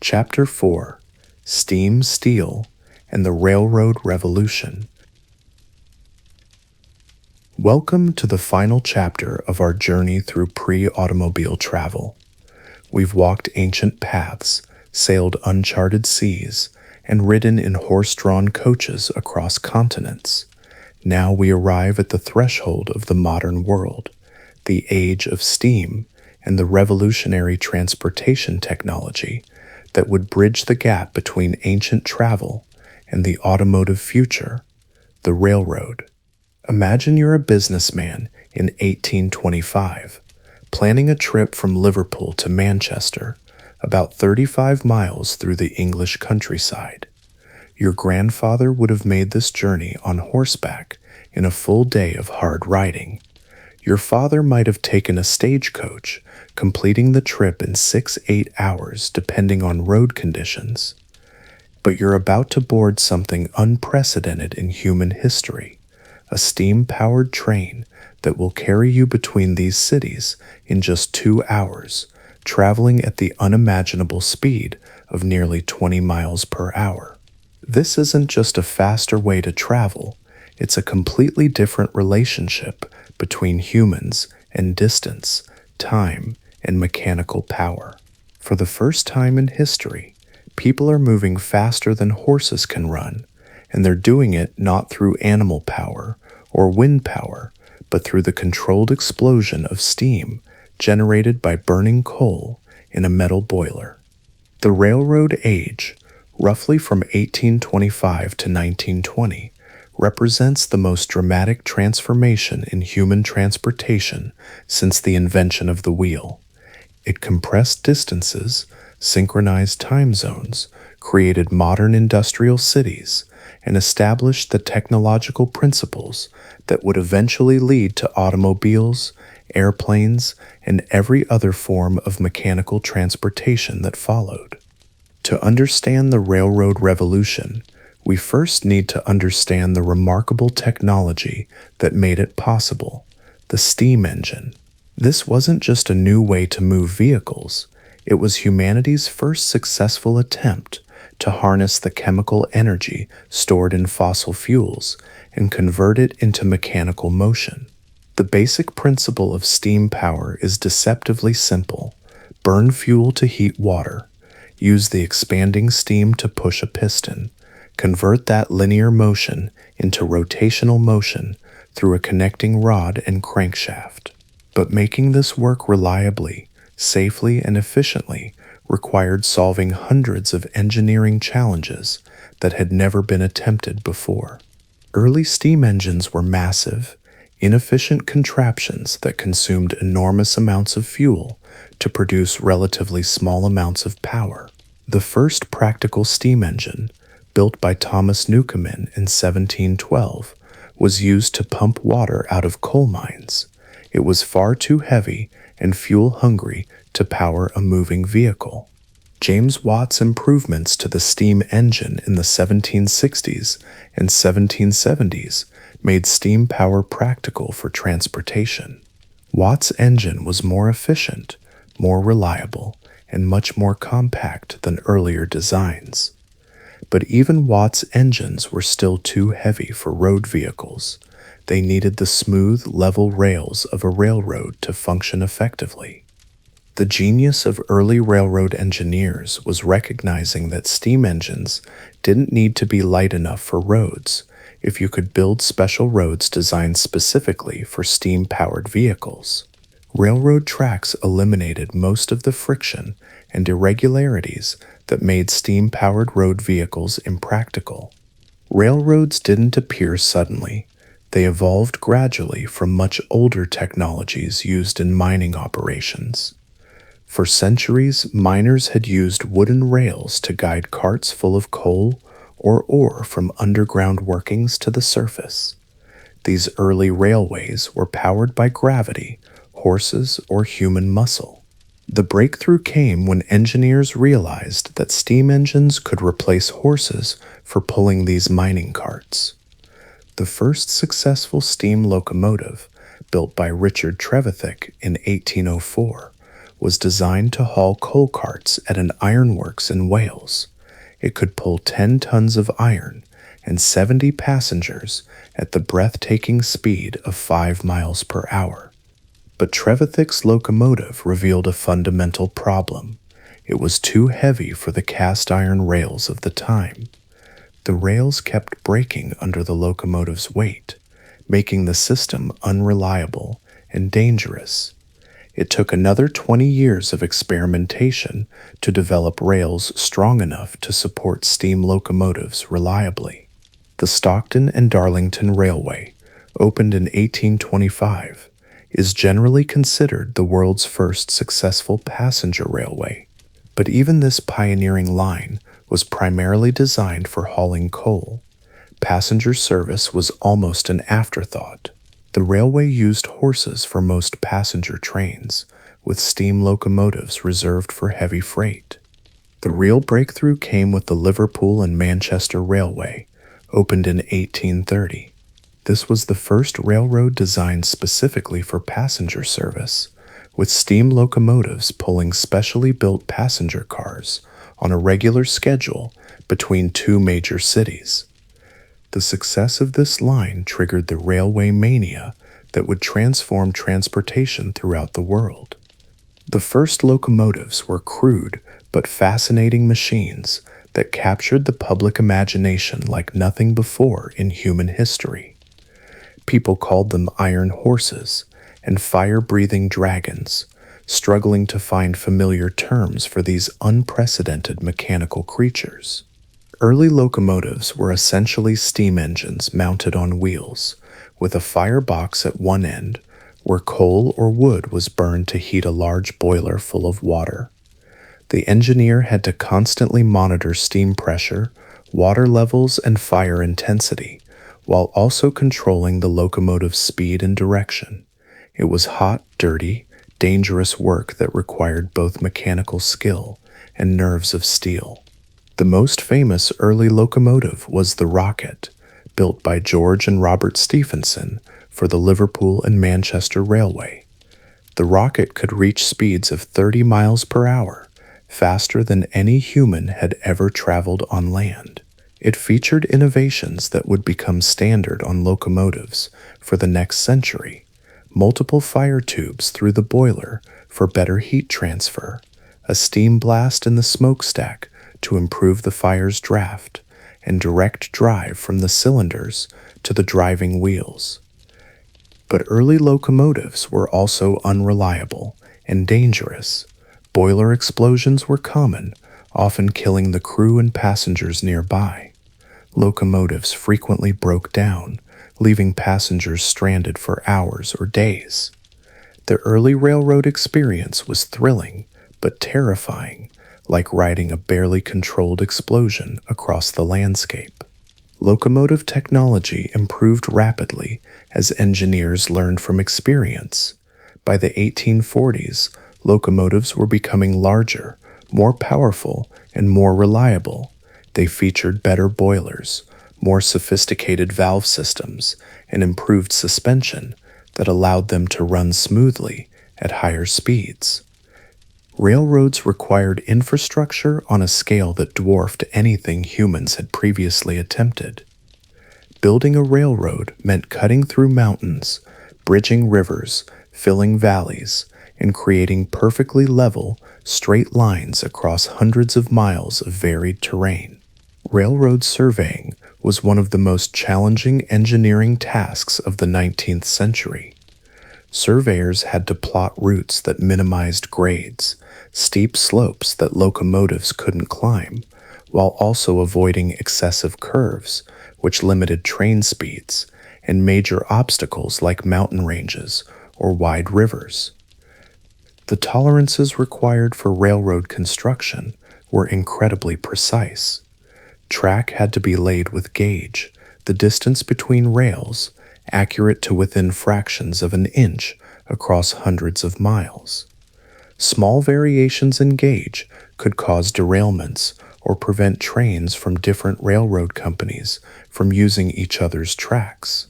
Chapter 4: Steam, Steel, and the Railroad Revolution. Welcome to the final chapter of our journey through pre-automobile travel. We've walked ancient paths, sailed uncharted seas, and ridden in horse-drawn coaches across continents. Now we arrive at the threshold of the modern world, the age of steam and the revolutionary transportation technology that would bridge the gap between ancient travel and the automotive future, the railroad. Imagine you're a businessman in 1825, planning a trip from Liverpool to Manchester, about 35 miles through the English countryside. Your grandfather would have made this journey on horseback in a full day of hard riding. Your father might have taken a stagecoach, completing the trip in 6-8 hours depending on road conditions. But you're about to board something unprecedented in human history, a steam-powered train that will carry you between these cities in just 2 hours, traveling at the unimaginable speed of nearly 20 miles per hour. This isn't just a faster way to travel, it's a completely different relationship between humans and distance, time, and mechanical power. For the first time in history, people are moving faster than horses can run, and they're doing it not through animal power or wind power, but through the controlled explosion of steam generated by burning coal in a metal boiler. The railroad age, roughly from 1825 to 1920, represents the most dramatic transformation in human transportation since the invention of the wheel. It compressed distances, synchronized time zones, created modern industrial cities, and established the technological principles that would eventually lead to automobiles, airplanes, and every other form of mechanical transportation that followed. To understand the railroad revolution, we first need to understand the remarkable technology that made it possible, the steam engine. This wasn't just a new way to move vehicles, it was humanity's first successful attempt to harness the chemical energy stored in fossil fuels and convert it into mechanical motion. The basic principle of steam power is deceptively simple: burn fuel to heat water, use the expanding steam to push a piston, convert that linear motion into rotational motion through a connecting rod and crankshaft. But making this work reliably, safely, and efficiently required solving hundreds of engineering challenges that had never been attempted before. Early steam engines were massive, inefficient contraptions that consumed enormous amounts of fuel to produce relatively small amounts of power. The first practical steam engine, built by Thomas Newcomen in 1712, was used to pump water out of coal mines. It was far too heavy and fuel-hungry to power a moving vehicle. James Watt's improvements to the steam engine in the 1760s and 1770s made steam power practical for transportation. Watt's engine was more efficient, more reliable, and much more compact than earlier designs. But even Watt's engines were still too heavy for road vehicles. They needed the smooth, level rails of a railroad to function effectively. The genius of early railroad engineers was recognizing that steam engines didn't need to be light enough for roads if you could build special roads designed specifically for steam-powered vehicles. Railroad tracks eliminated most of the friction and irregularities that made steam-powered road vehicles impractical. Railroads didn't appear suddenly. They evolved gradually from much older technologies used in mining operations. For centuries, miners had used wooden rails to guide carts full of coal or ore from underground workings to the surface. These early railways were powered by gravity, horses, or human muscle. The breakthrough came when engineers realized that steam engines could replace horses for pulling these mining carts. The first successful steam locomotive, built by Richard Trevithick in 1804, was designed to haul coal carts at an ironworks in Wales. It could pull 10 tons of iron and 70 passengers at the breathtaking speed of 5 miles per hour. But Trevithick's locomotive revealed a fundamental problem. It was too heavy for the cast iron rails of the time. The rails kept breaking under the locomotive's weight, making the system unreliable and dangerous. It took another 20 years of experimentation to develop rails strong enough to support steam locomotives reliably. The Stockton and Darlington Railway, opened in 1825, is generally considered the world's first successful passenger railway. But even this pioneering line was primarily designed for hauling coal. Passenger service was almost an afterthought. The railway used horses for most passenger trains, with steam locomotives reserved for heavy freight. The real breakthrough came with the Liverpool and Manchester Railway, opened in 1830. This was the first railroad designed specifically for passenger service, with steam locomotives pulling specially built passenger cars on a regular schedule between two major cities. The success of this line triggered the railway mania that would transform transportation throughout the world. The first locomotives were crude but fascinating machines that captured the public imagination like nothing before in human history. People called them iron horses and fire-breathing dragons, struggling to find familiar terms for these unprecedented mechanical creatures. Early locomotives were essentially steam engines mounted on wheels, with a firebox at one end where coal or wood was burned to heat a large boiler full of water. The engineer had to constantly monitor steam pressure, water levels, and fire intensity, while also controlling the locomotive's speed and direction. It was hot, dirty, dangerous work that required both mechanical skill and nerves of steel. The most famous early locomotive was the Rocket, built by George and Robert Stephenson for the Liverpool and Manchester Railway. The Rocket could reach speeds of 30 miles per hour, faster than any human had ever traveled on land. It featured innovations that would become standard on locomotives for the next century: multiple fire tubes through the boiler for better heat transfer, a steam blast in the smokestack to improve the fire's draft, and direct drive from the cylinders to the driving wheels. But early locomotives were also unreliable and dangerous. Boiler explosions were common, often killing the crew and passengers nearby. Locomotives frequently broke down, leaving passengers stranded for hours or days. The early railroad experience was thrilling, but terrifying, like riding a barely controlled explosion across the landscape. Locomotive technology improved rapidly as engineers learned from experience. By the 1840s, locomotives were becoming larger, more powerful, and more reliable. They featured better boilers, more sophisticated valve systems, and improved suspension that allowed them to run smoothly at higher speeds. Railroads required infrastructure on a scale that dwarfed anything humans had previously attempted. Building a railroad meant cutting through mountains, bridging rivers, filling valleys, and creating perfectly level, straight lines across hundreds of miles of varied terrain. Railroad surveying was one of the most challenging engineering tasks of the 19th century. Surveyors had to plot routes that minimized grades, steep slopes that locomotives couldn't climb, while also avoiding excessive curves, which limited train speeds, and major obstacles like mountain ranges or wide rivers. The tolerances required for railroad construction were incredibly precise. Track had to be laid with gauge, the distance between rails, accurate to within fractions of an inch across hundreds of miles. Small variations in gauge could cause derailments or prevent trains from different railroad companies from using each other's tracks.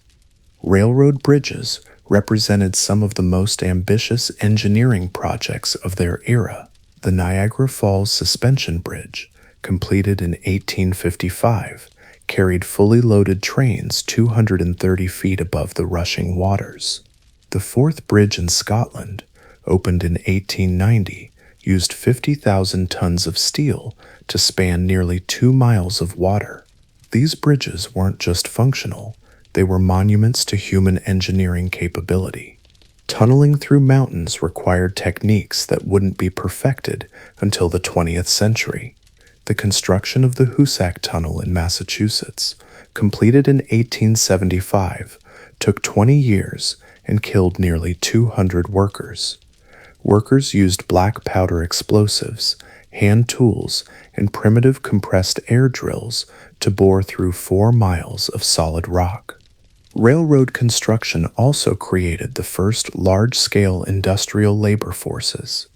Railroad bridges represented some of the most ambitious engineering projects of their era. The Niagara Falls Suspension Bridge, completed in 1855, carried fully loaded trains 230 feet above the rushing waters. The Forth Bridge in Scotland, opened in 1890, used 50,000 tons of steel to span nearly 2 miles of water. These bridges weren't just functional, they were monuments to human engineering capability. Tunneling through mountains required techniques that wouldn't be perfected until the 20th century. The construction of the Hoosac Tunnel in Massachusetts, completed in 1875, took 20 years and killed nearly 200 workers. Workers used black powder explosives, hand tools, and primitive compressed air drills to bore through 4 miles of solid rock. Railroad construction also created the first large-scale industrial labor forces.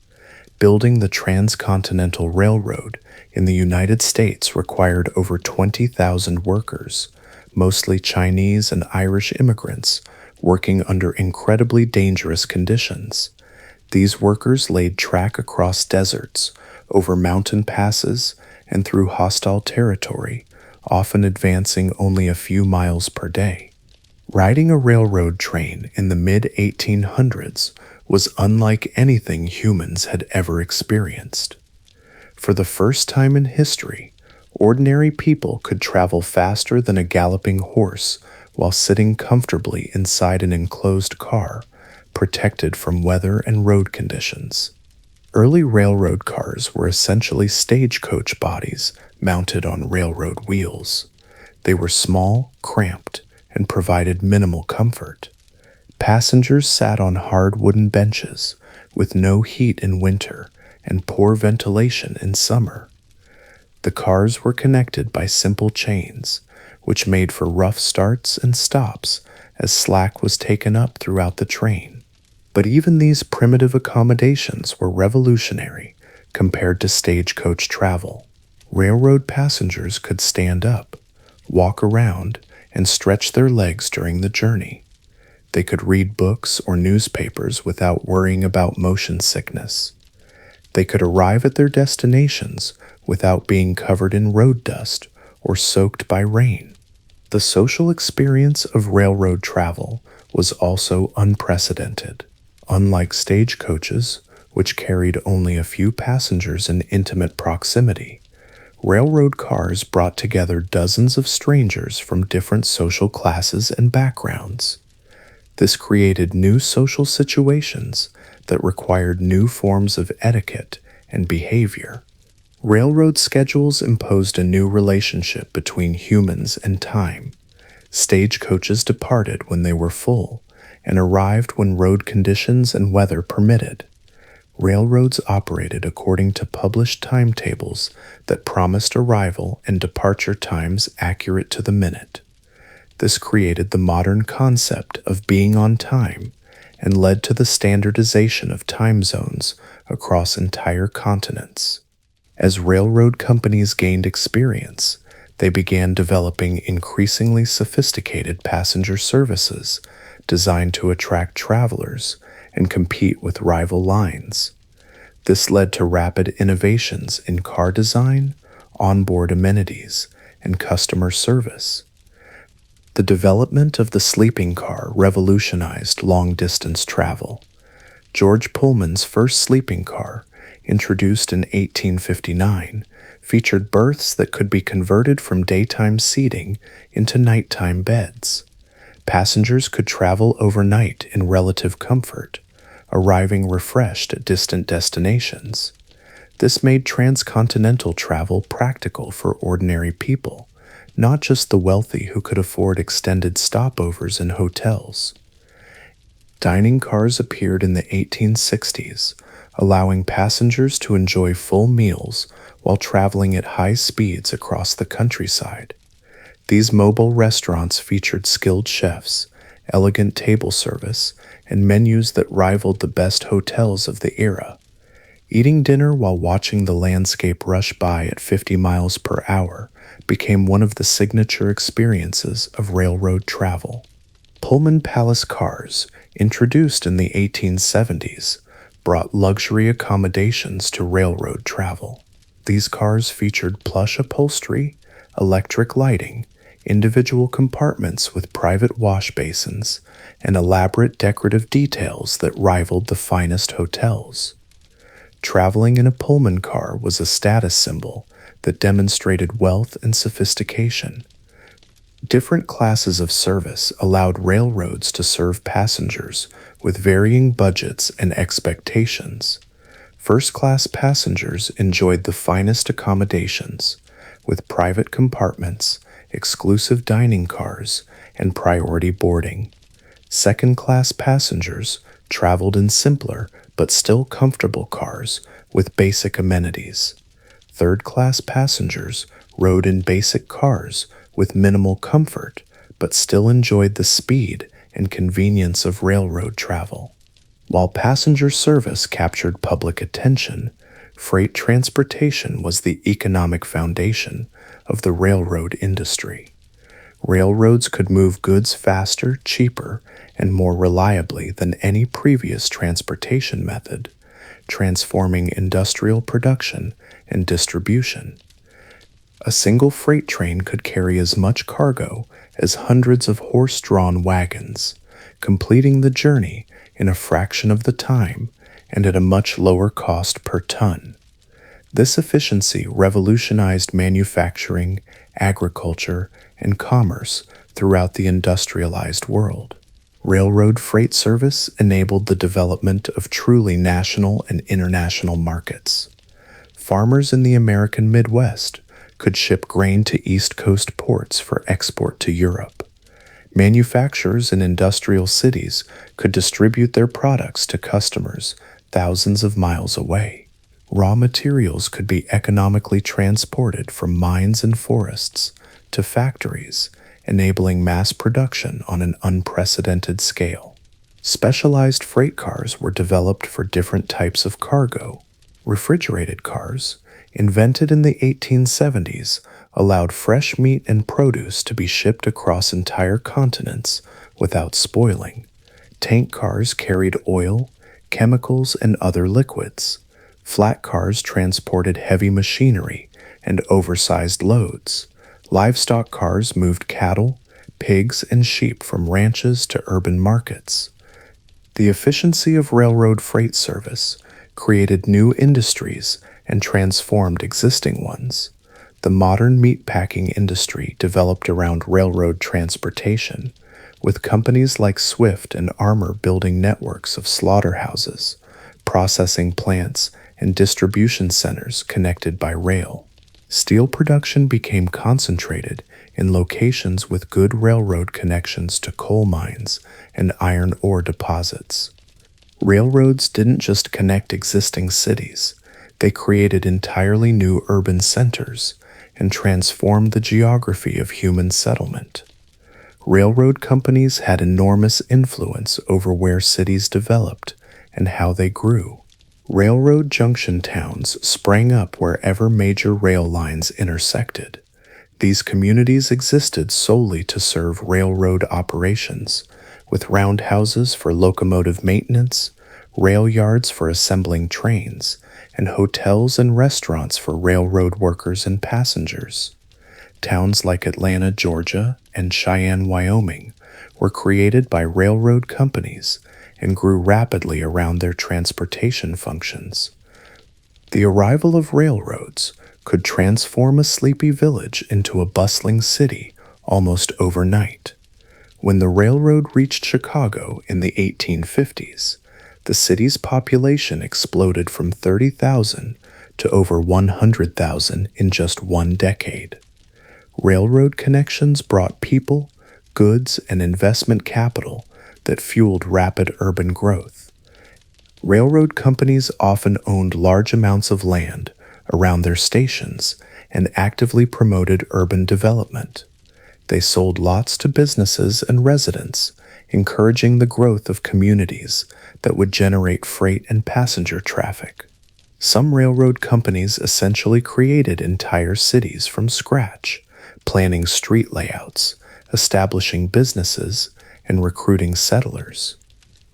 Building the Transcontinental Railroad in the United States required over 20,000 workers, mostly Chinese and Irish immigrants, working under incredibly dangerous conditions. These workers laid track across deserts, over mountain passes, and through hostile territory, often advancing only a few miles per day. Riding a railroad train in the mid-1800s was unlike anything humans had ever experienced. For the first time in history, ordinary people could travel faster than a galloping horse while sitting comfortably inside an enclosed car, protected from weather and road conditions. Early railroad cars were essentially stagecoach bodies mounted on railroad wheels. They were small, cramped, and provided minimal comfort. Passengers sat on hard wooden benches, with no heat in winter and poor ventilation in summer. The cars were connected by simple chains, which made for rough starts and stops as slack was taken up throughout the train. But even these primitive accommodations were revolutionary compared to stagecoach travel. Railroad passengers could stand up, walk around, and stretch their legs during the journey. They could read books or newspapers without worrying about motion sickness. They could arrive at their destinations without being covered in road dust or soaked by rain. The social experience of railroad travel was also unprecedented. Unlike stagecoaches, which carried only a few passengers in intimate proximity, Railroad cars brought together dozens of strangers from different social classes and backgrounds. This created new social situations that required new forms of etiquette and behavior. Railroad schedules imposed a new relationship between humans and time. Stagecoaches departed when they were full and arrived when road conditions and weather permitted. Railroads operated according to published timetables that promised arrival and departure times accurate to the minute. This created the modern concept of being on time and led to the standardization of time zones across entire continents. As railroad companies gained experience, they began developing increasingly sophisticated passenger services designed to attract travelers and compete with rival lines. This led to rapid innovations in car design, onboard amenities, and customer service. The development of the sleeping car revolutionized long-distance travel. George Pullman's first sleeping car, introduced in 1859, featured berths that could be converted from daytime seating into nighttime beds. Passengers could travel overnight in relative comfort, arriving refreshed at distant destinations. This made transcontinental travel practical for ordinary people, not just the wealthy who could afford extended stopovers in hotels. Dining cars appeared in the 1860s, allowing passengers to enjoy full meals while traveling at high speeds across the countryside. These mobile restaurants featured skilled chefs, elegant table service, and menus that rivaled the best hotels of the era. Eating dinner while watching the landscape rush by at 50 miles per hour became one of the signature experiences of railroad travel. Pullman Palace cars, introduced in the 1870s, brought luxury accommodations to railroad travel. These cars featured plush upholstery, electric lighting, individual compartments with private wash basins, and elaborate decorative details that rivaled the finest hotels. Traveling in a Pullman car was a status symbol that demonstrated wealth and sophistication. Different classes of service allowed railroads to serve passengers with varying budgets and expectations. First-class passengers enjoyed the finest accommodations, with private compartments, exclusive dining cars, and priority boarding. Second-class passengers traveled in simpler but still comfortable cars with basic amenities. Third-class passengers rode in basic cars with minimal comfort but still enjoyed the speed and convenience of railroad travel. While passenger service captured public attention, freight transportation was the economic foundation of the railroad industry. Railroads could move goods faster, cheaper, and more reliably than any previous transportation method, transforming industrial production and distribution. A single freight train could carry as much cargo as hundreds of horse-drawn wagons, completing the journey in a fraction of the time and at a much lower cost per ton. This efficiency revolutionized manufacturing, agriculture, and commerce throughout the industrialized world. Railroad freight service enabled the development of truly national and international markets. Farmers in the American Midwest could ship grain to East Coast ports for export to Europe. Manufacturers in industrial cities could distribute their products to customers thousands of miles away. Raw materials could be economically transported from mines and forests to factories, enabling mass production on an unprecedented scale. Specialized freight cars were developed for different types of cargo. Refrigerated cars, invented in the 1870s, allowed fresh meat and produce to be shipped across entire continents without spoiling. Tank cars carried oil, chemicals, and other liquids. Flat cars transported heavy machinery and oversized loads. Livestock cars moved cattle, pigs, and sheep from ranches to urban markets. The efficiency of railroad freight service created new industries and transformed existing ones. The modern meatpacking industry developed around railroad transportation, with companies like Swift and Armour building networks of slaughterhouses, processing plants, and distribution centers connected by rail. Steel production became concentrated in locations with good railroad connections to coal mines and iron ore deposits. Railroads didn't just connect existing cities, they created entirely new urban centers and transformed the geography of human settlement. Railroad companies had enormous influence over where cities developed and how they grew. Railroad junction towns sprang up wherever major rail lines intersected. These communities existed solely to serve railroad operations, with roundhouses for locomotive maintenance, rail yards for assembling trains, and hotels and restaurants for railroad workers and passengers. Towns like Atlanta, Georgia, and Cheyenne, Wyoming, were created by railroad companies and grew rapidly around their transportation functions. The arrival of railroads could transform a sleepy village into a bustling city almost overnight. When the railroad reached Chicago in the 1850s, the city's population exploded from 30,000 to over 100,000 in just one decade. Railroad connections brought people, goods, and investment capital that fueled rapid urban growth. Railroad companies often owned large amounts of land around their stations and actively promoted urban development. They sold lots to businesses and residents, encouraging the growth of communities that would generate freight and passenger traffic. Some railroad companies essentially created entire cities from scratch, planning street layouts, establishing businesses, and recruiting settlers.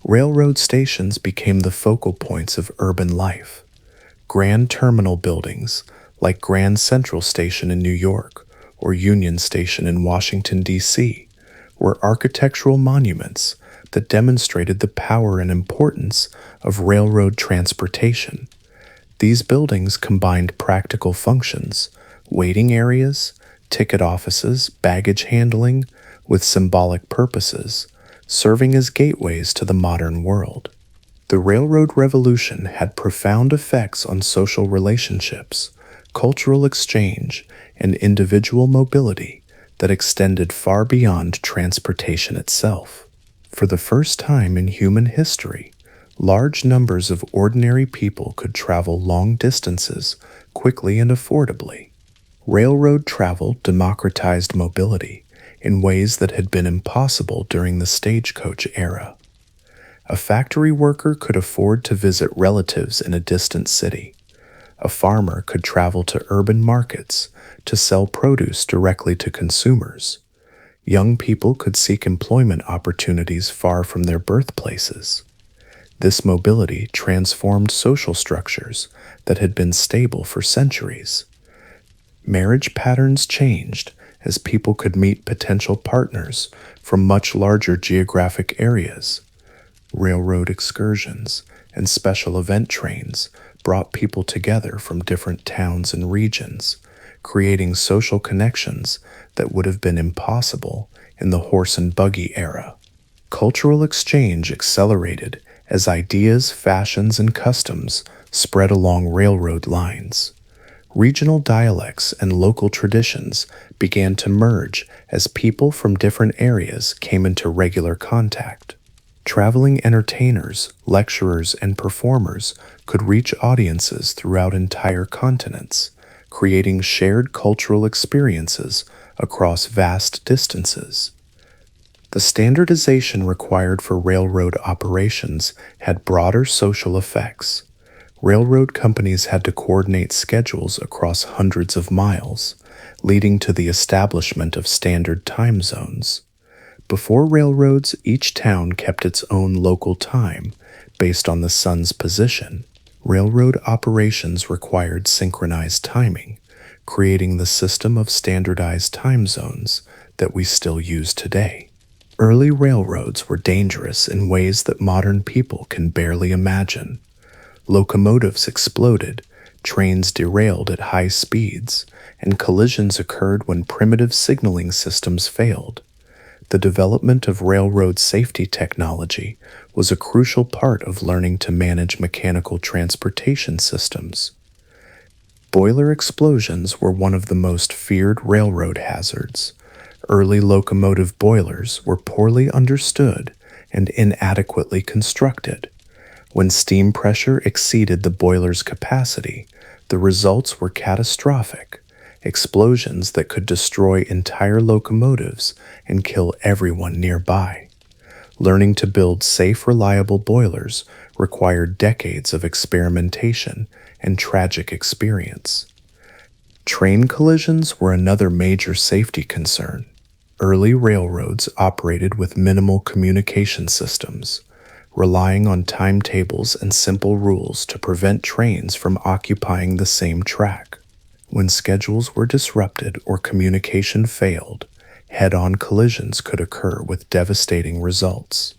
Railroad stations became the focal points of urban life. Grand terminal buildings, like Grand Central Station in New York or Union Station in Washington, D.C., were architectural monuments that demonstrated the power and importance of railroad transportation. These buildings combined practical functions, waiting areas, ticket offices, baggage handling, with symbolic purposes, serving as gateways to the modern world. The Railroad Revolution had profound effects on social relationships, cultural exchange, and individual mobility that extended far beyond transportation itself. For the first time in human history, large numbers of ordinary people could travel long distances quickly and affordably. Railroad travel democratized mobility in ways that had been impossible during the stagecoach era. A factory worker could afford to visit relatives in a distant city. A farmer could travel to urban markets to sell produce directly to consumers. Young people could seek employment opportunities far from their birthplaces. This mobility transformed social structures that had been stable for centuries. Marriage patterns changed as people could meet potential partners from much larger geographic areas. Railroad excursions and special event trains brought people together from different towns and regions, creating social connections that would have been impossible in the horse and buggy era. Cultural exchange accelerated as ideas, fashions, and customs spread along railroad lines. Regional dialects and local traditions began to merge as people from different areas came into regular contact. Traveling entertainers, lecturers, and performers could reach audiences throughout entire continents, creating shared cultural experiences across vast distances. The standardization required for railroad operations had broader social effects. Railroad companies had to coordinate schedules across hundreds of miles, leading to the establishment of standard time zones. Before railroads, each town kept its own local time based on the sun's position. Railroad operations required synchronized timing, creating the system of standardized time zones that we still use today. Early railroads were dangerous in ways that modern people can barely imagine. Locomotives exploded, trains derailed at high speeds, and collisions occurred when primitive signaling systems failed. The development of railroad safety technology was a crucial part of learning to manage mechanical transportation systems. Boiler explosions were one of the most feared railroad hazards. Early locomotive boilers were poorly understood and inadequately constructed. When steam pressure exceeded the boiler's capacity, the results were catastrophic: explosions that could destroy entire locomotives and kill everyone nearby. Learning to build safe, reliable boilers required decades of experimentation and tragic experience. Train collisions were another major safety concern. Early railroads operated with minimal communication systems, relying on timetables and simple rules to prevent trains from occupying the same track. When schedules were disrupted or communication failed, head-on collisions could occur with devastating results.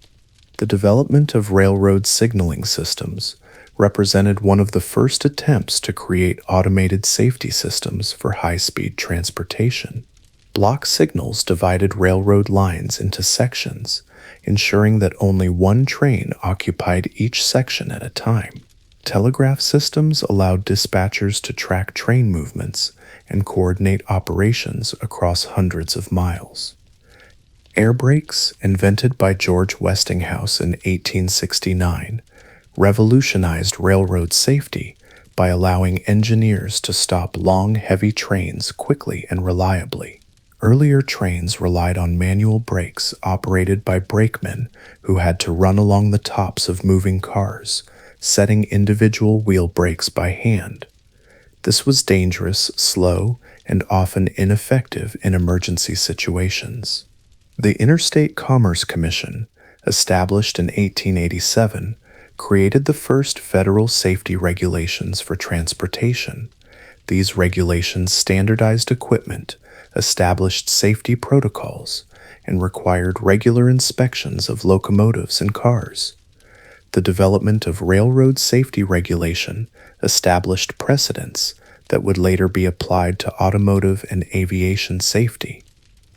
The development of railroad signaling systems represented one of the first attempts to create automated safety systems for high-speed transportation. Block signals divided railroad lines into sections, ensuring that only one train occupied each section at a time. Telegraph systems allowed dispatchers to track train movements and coordinate operations across hundreds of miles. Air brakes, invented by George Westinghouse in 1869, revolutionized railroad safety by allowing engineers to stop long, heavy trains quickly and reliably. Earlier trains relied on manual brakes operated by brakemen who had to run along the tops of moving cars, setting individual wheel brakes by hand. This was dangerous, slow, and often ineffective in emergency situations. The Interstate Commerce Commission, established in 1887, created the first federal safety regulations for transportation. These regulations standardized equipment, established safety protocols, and required regular inspections of locomotives and cars. The development of railroad safety regulation established precedents that would later be applied to automotive and aviation safety.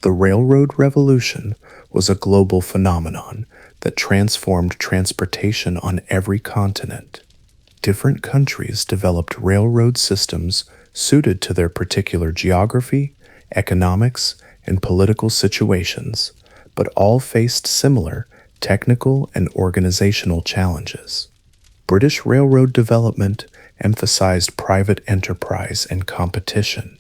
The Railroad Revolution was a global phenomenon that transformed transportation on every continent. Different countries developed railroad systems suited to their particular geography, economics, and political situations, but all faced similar technical and organizational challenges. British railroad development emphasized private enterprise and competition.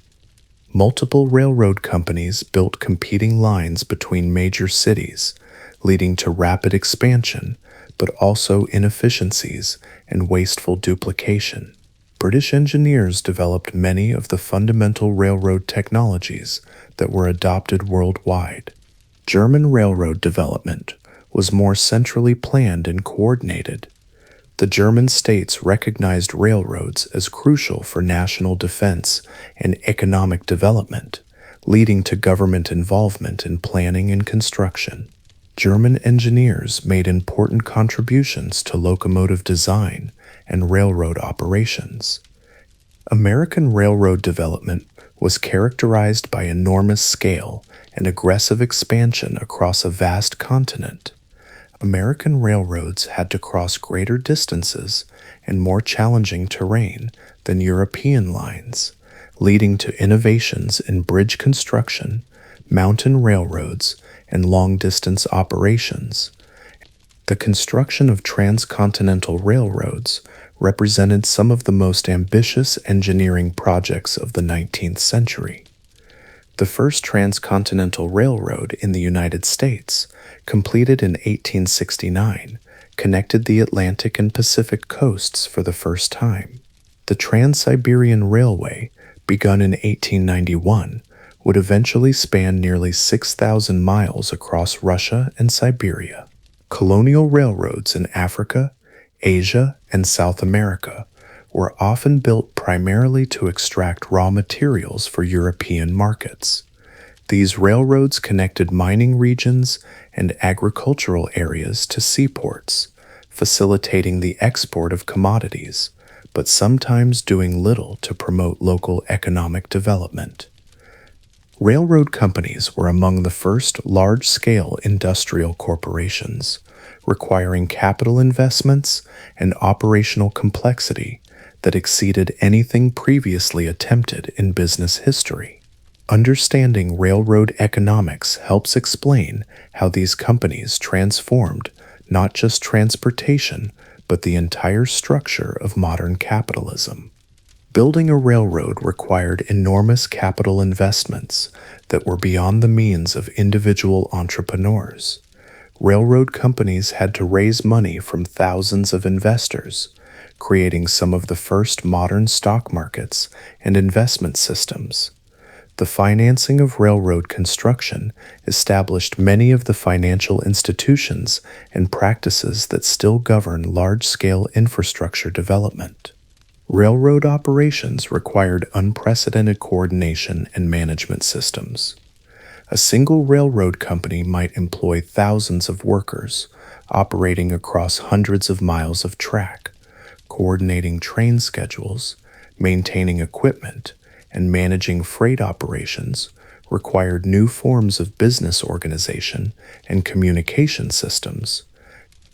Multiple railroad companies built competing lines between major cities, leading to rapid expansion, but also inefficiencies and wasteful duplication. British engineers developed many of the fundamental railroad technologies that were adopted worldwide. German railroad development was more centrally planned and coordinated. The German states recognized railroads as crucial for national defense and economic development, leading to government involvement in planning and construction. German engineers made important contributions to locomotive design and railroad operations. American railroad development was characterized by enormous scale and aggressive expansion across a vast continent. American railroads had to cross greater distances and more challenging terrain than European lines, leading to innovations in bridge construction, mountain railroads, and long-distance operations. The construction of transcontinental railroads represented some of the most ambitious engineering projects of the 19th century. The first transcontinental railroad in the United States, completed in 1869, connected the Atlantic and Pacific coasts for the first time. The Trans-Siberian Railway, begun in 1891, would eventually span nearly 6,000 miles across Russia and Siberia. Colonial railroads in Africa, Asia, and South America were often built primarily to extract raw materials for European markets. These railroads connected mining regions and agricultural areas to seaports, facilitating the export of commodities, but sometimes doing little to promote local economic development. Railroad companies were among the first large-scale industrial corporations, requiring capital investments and operational complexity that exceeded anything previously attempted in business history. Understanding railroad economics helps explain how these companies transformed not just transportation, but the entire structure of modern capitalism. Building a railroad required enormous capital investments that were beyond the means of individual entrepreneurs. Railroad companies had to raise money from thousands of investors, creating some of the first modern stock markets and investment systems. The financing of railroad construction established many of the financial institutions and practices that still govern large-scale infrastructure development. Railroad operations required unprecedented coordination and management systems. A single railroad company might employ thousands of workers, operating across hundreds of miles of track, coordinating train schedules, maintaining equipment, and managing freight operations required new forms of business organization and communication systems.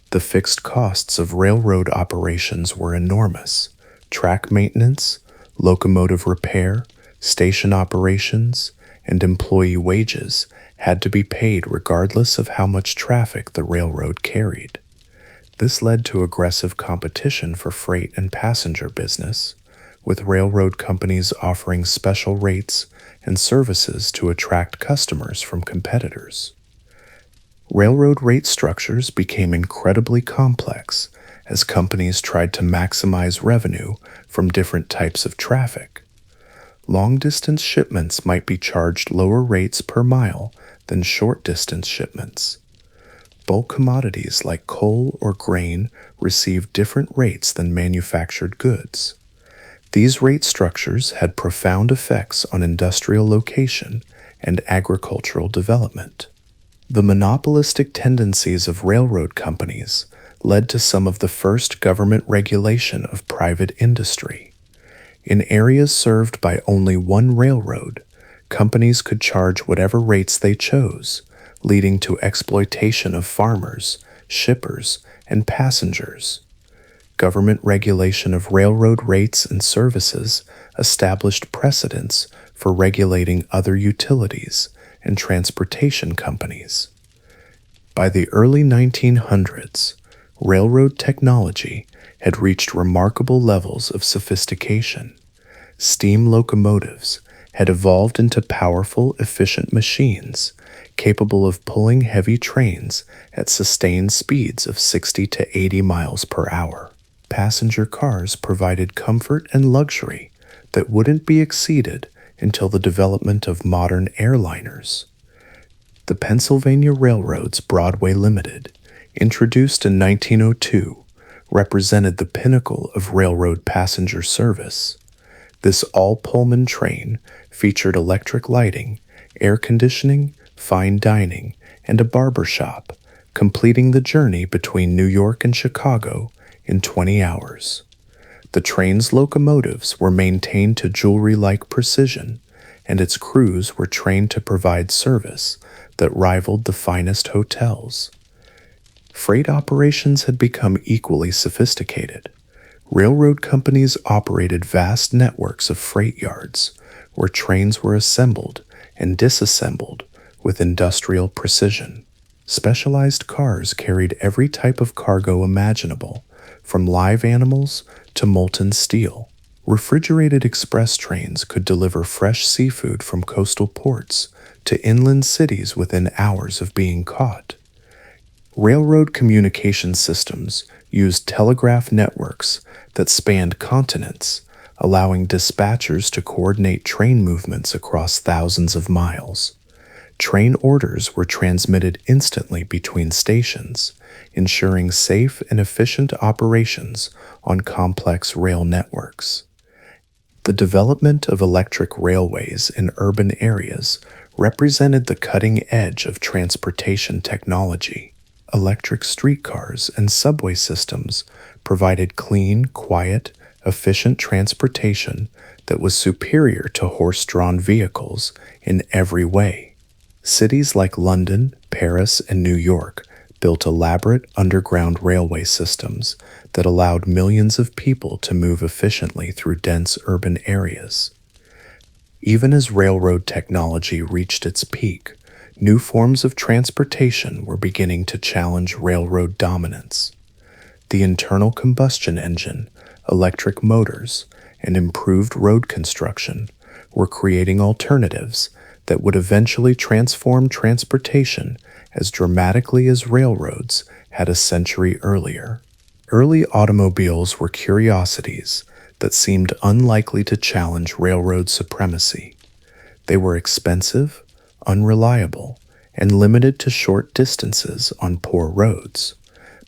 The fixed costs of railroad operations were enormous. Track maintenance, locomotive repair, station operations, and employee wages had to be paid regardless of how much traffic the railroad carried. This led to aggressive competition for freight and passenger business, with railroad companies offering special rates and services to attract customers from competitors. Railroad rate structures became incredibly complex as companies tried to maximize revenue from different types of traffic. Long-distance shipments might be charged lower rates per mile than short-distance shipments. Bulk commodities like coal or grain received different rates than manufactured goods. These rate structures had profound effects on industrial location and agricultural development. The monopolistic tendencies of railroad companies led to some of the first government regulation of private industry. In areas served by only one railroad, companies could charge whatever rates they chose, leading to exploitation of farmers, shippers, and passengers. Government regulation of railroad rates and services established precedents for regulating other utilities and transportation companies. By the early 1900s, railroad technology had reached remarkable levels of sophistication. Steam locomotives had evolved into powerful, efficient machines capable of pulling heavy trains at sustained speeds of 60 to 80 miles per hour. Passenger cars provided comfort and luxury that wouldn't be exceeded until the development of modern airliners. The Pennsylvania Railroad's Broadway Limited, introduced in 1902, represented the pinnacle of railroad passenger service. This all-Pullman train featured electric lighting, air conditioning, fine dining, and a barber shop, completing the journey between New York and Chicago in 20 hours. The train's locomotives were maintained to jewelry-like precision, and its crews were trained to provide service that rivaled the finest hotels. Freight operations had become equally sophisticated. Railroad companies operated vast networks of freight yards, where trains were assembled and disassembled with industrial precision. Specialized cars carried every type of cargo imaginable, from live animals to molten steel. Refrigerated express trains could deliver fresh seafood from coastal ports to inland cities within hours of being caught. Railroad communication systems used telegraph networks that spanned continents, allowing dispatchers to coordinate train movements across thousands of miles. Train orders were transmitted instantly between stations, ensuring safe and efficient operations on complex rail networks. The development of electric railways in urban areas represented the cutting edge of transportation technology. Electric streetcars and subway systems provided clean, quiet, efficient transportation that was superior to horse-drawn vehicles in every way. Cities like London, Paris, and New York built elaborate underground railway systems that allowed millions of people to move efficiently through dense urban areas. Even as railroad technology reached its peak, new forms of transportation were beginning to challenge railroad dominance. The internal combustion engine, electric motors, and improved road construction were creating alternatives that would eventually transform transportation as dramatically as railroads had a century earlier. Early automobiles were curiosities that seemed unlikely to challenge railroad supremacy. They were expensive, unreliable, and limited to short distances on poor roads.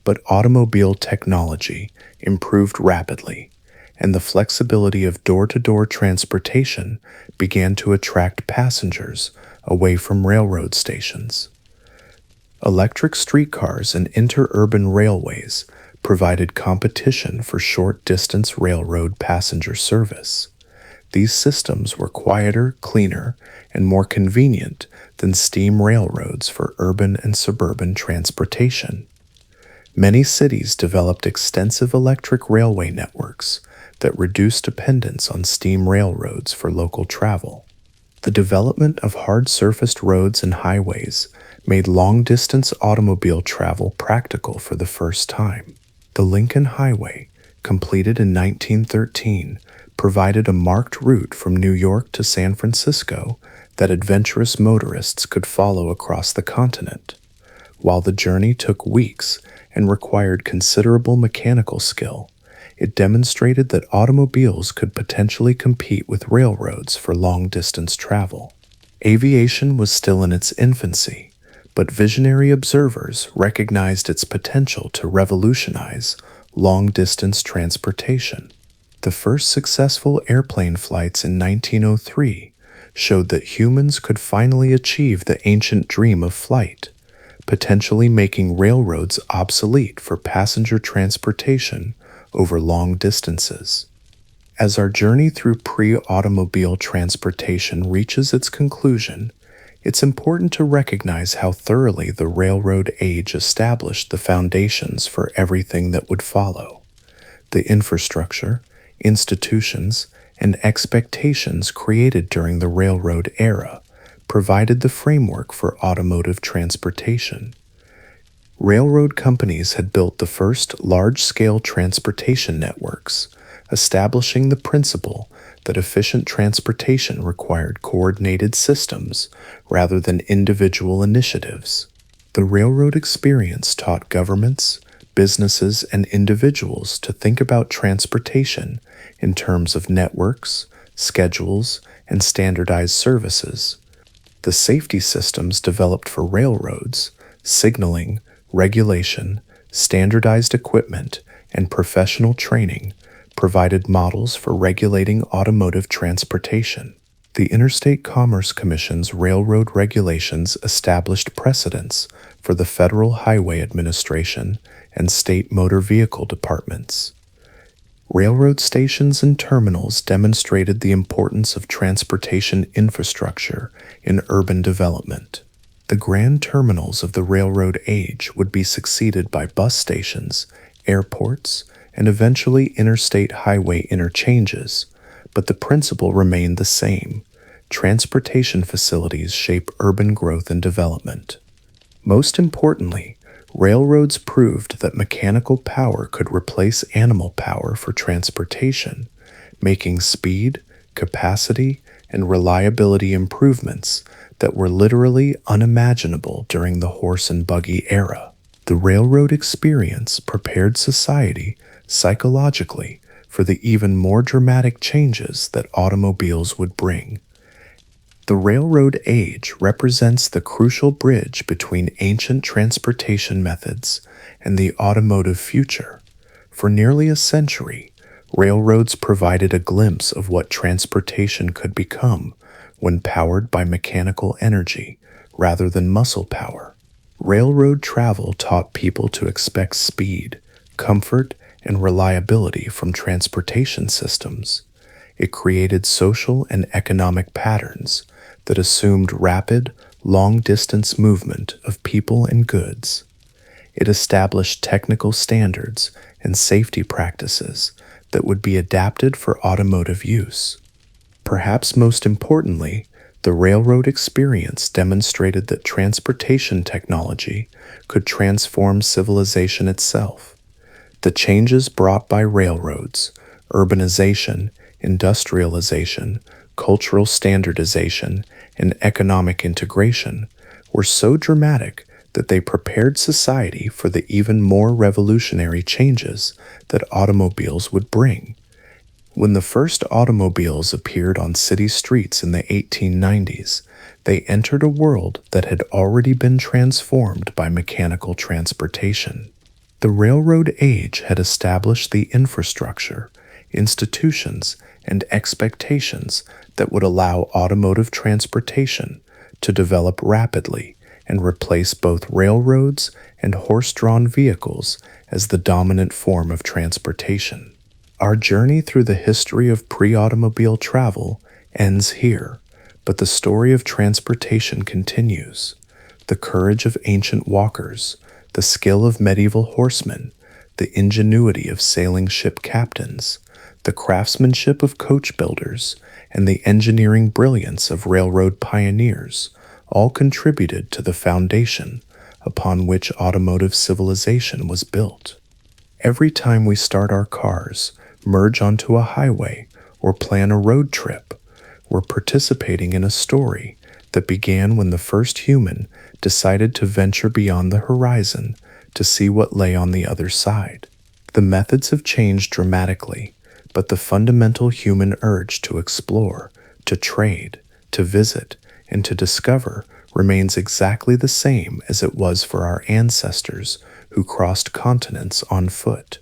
But automobile technology improved rapidly, and the flexibility of door-to-door transportation began to attract passengers away from railroad stations. Electric streetcars and interurban railways provided competition for short-distance railroad passenger service. These systems were quieter, cleaner, and more convenient than steam railroads for urban and suburban transportation. Many cities developed extensive electric railway networks that reduced dependence on steam railroads for local travel. The development of hard-surfaced roads and highways made long-distance automobile travel practical for the first time. The Lincoln Highway, completed in 1913, provided a marked route from New York to San Francisco that adventurous motorists could follow across the continent. While the journey took weeks and required considerable mechanical skill, it demonstrated that automobiles could potentially compete with railroads for long-distance travel. Aviation was still in its infancy, but visionary observers recognized its potential to revolutionize long-distance transportation. The first successful airplane flights in 1903 showed that humans could finally achieve the ancient dream of flight, potentially making railroads obsolete for passenger transportation over long distances. As our journey through pre-automobile transportation reaches its conclusion, it's important to recognize how thoroughly the railroad age established the foundations for everything that would follow. The infrastructure, institutions, and expectations created during the railroad era provided the framework for automotive transportation. Railroad companies had built the first large-scale transportation networks, establishing the principle that efficient transportation required coordinated systems rather than individual initiatives. The railroad experience taught governments, businesses, and individuals to think about transportation in terms of networks, schedules, and standardized services. The safety systems developed for railroads, signaling, regulation, standardized equipment, and professional training provided models for regulating automotive transportation. The Interstate Commerce Commission's railroad regulations established precedents for the Federal Highway Administration and state motor vehicle departments. Railroad stations and terminals demonstrated the importance of transportation infrastructure in urban development. The grand terminals of the railroad age would be succeeded by bus stations, airports, and eventually interstate highway interchanges, but the principle remained the same. Transportation facilities shape urban growth and development. Most importantly, railroads proved that mechanical power could replace animal power for transportation, making speed, capacity, and reliability improvements that were literally unimaginable during the horse and buggy era. The railroad experience prepared society psychologically for the even more dramatic changes that automobiles would bring. The railroad age represents the crucial bridge between ancient transportation methods and the automotive future. For nearly a century, railroads provided a glimpse of what transportation could become when powered by mechanical energy rather than muscle power. Railroad travel taught people to expect speed, comfort, and reliability from transportation systems. It created social and economic patterns that assumed rapid, long-distance movement of people and goods. It established technical standards and safety practices that would be adapted for automotive use. Perhaps most importantly, the railroad experience demonstrated that transportation technology could transform civilization itself. The changes brought by railroads, urbanization, industrialization, cultural standardization, and economic integration were so dramatic that they prepared society for the even more revolutionary changes that automobiles would bring. When the first automobiles appeared on city streets in the 1890s, they entered a world that had already been transformed by mechanical transportation. The railroad age had established the infrastructure, institutions, and expectations that would allow automotive transportation to develop rapidly and replace both railroads and horse-drawn vehicles as the dominant form of transportation. Our journey through the history of pre-automobile travel ends here, but the story of transportation continues. The courage of ancient walkers, the skill of medieval horsemen, the ingenuity of sailing ship captains, the craftsmanship of coach builders, and the engineering brilliance of railroad pioneers all contributed to the foundation upon which automotive civilization was built. Every time we start our cars, merge onto a highway, or plan a road trip, we're participating in a story that began when the first human decided to venture beyond the horizon to see what lay on the other side. The methods have changed dramatically, but the fundamental human urge to explore, to trade, to visit, and to discover remains exactly the same as it was for our ancestors who crossed continents on foot,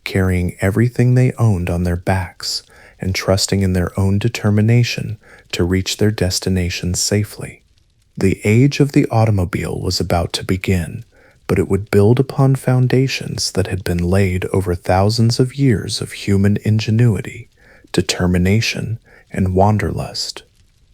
carrying everything they owned on their backs and trusting in their own determination to reach their destinations safely. The age of the automobile was about to begin, but it would build upon foundations that had been laid over thousands of years of human ingenuity, determination, and wanderlust.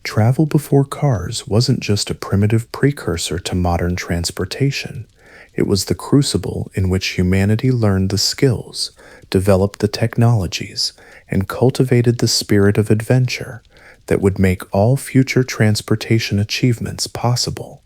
Travel before cars wasn't just a primitive precursor to modern transportation. It was the crucible in which humanity learned the skills, developed the technologies, and cultivated the spirit of adventure that would make all future transportation achievements possible.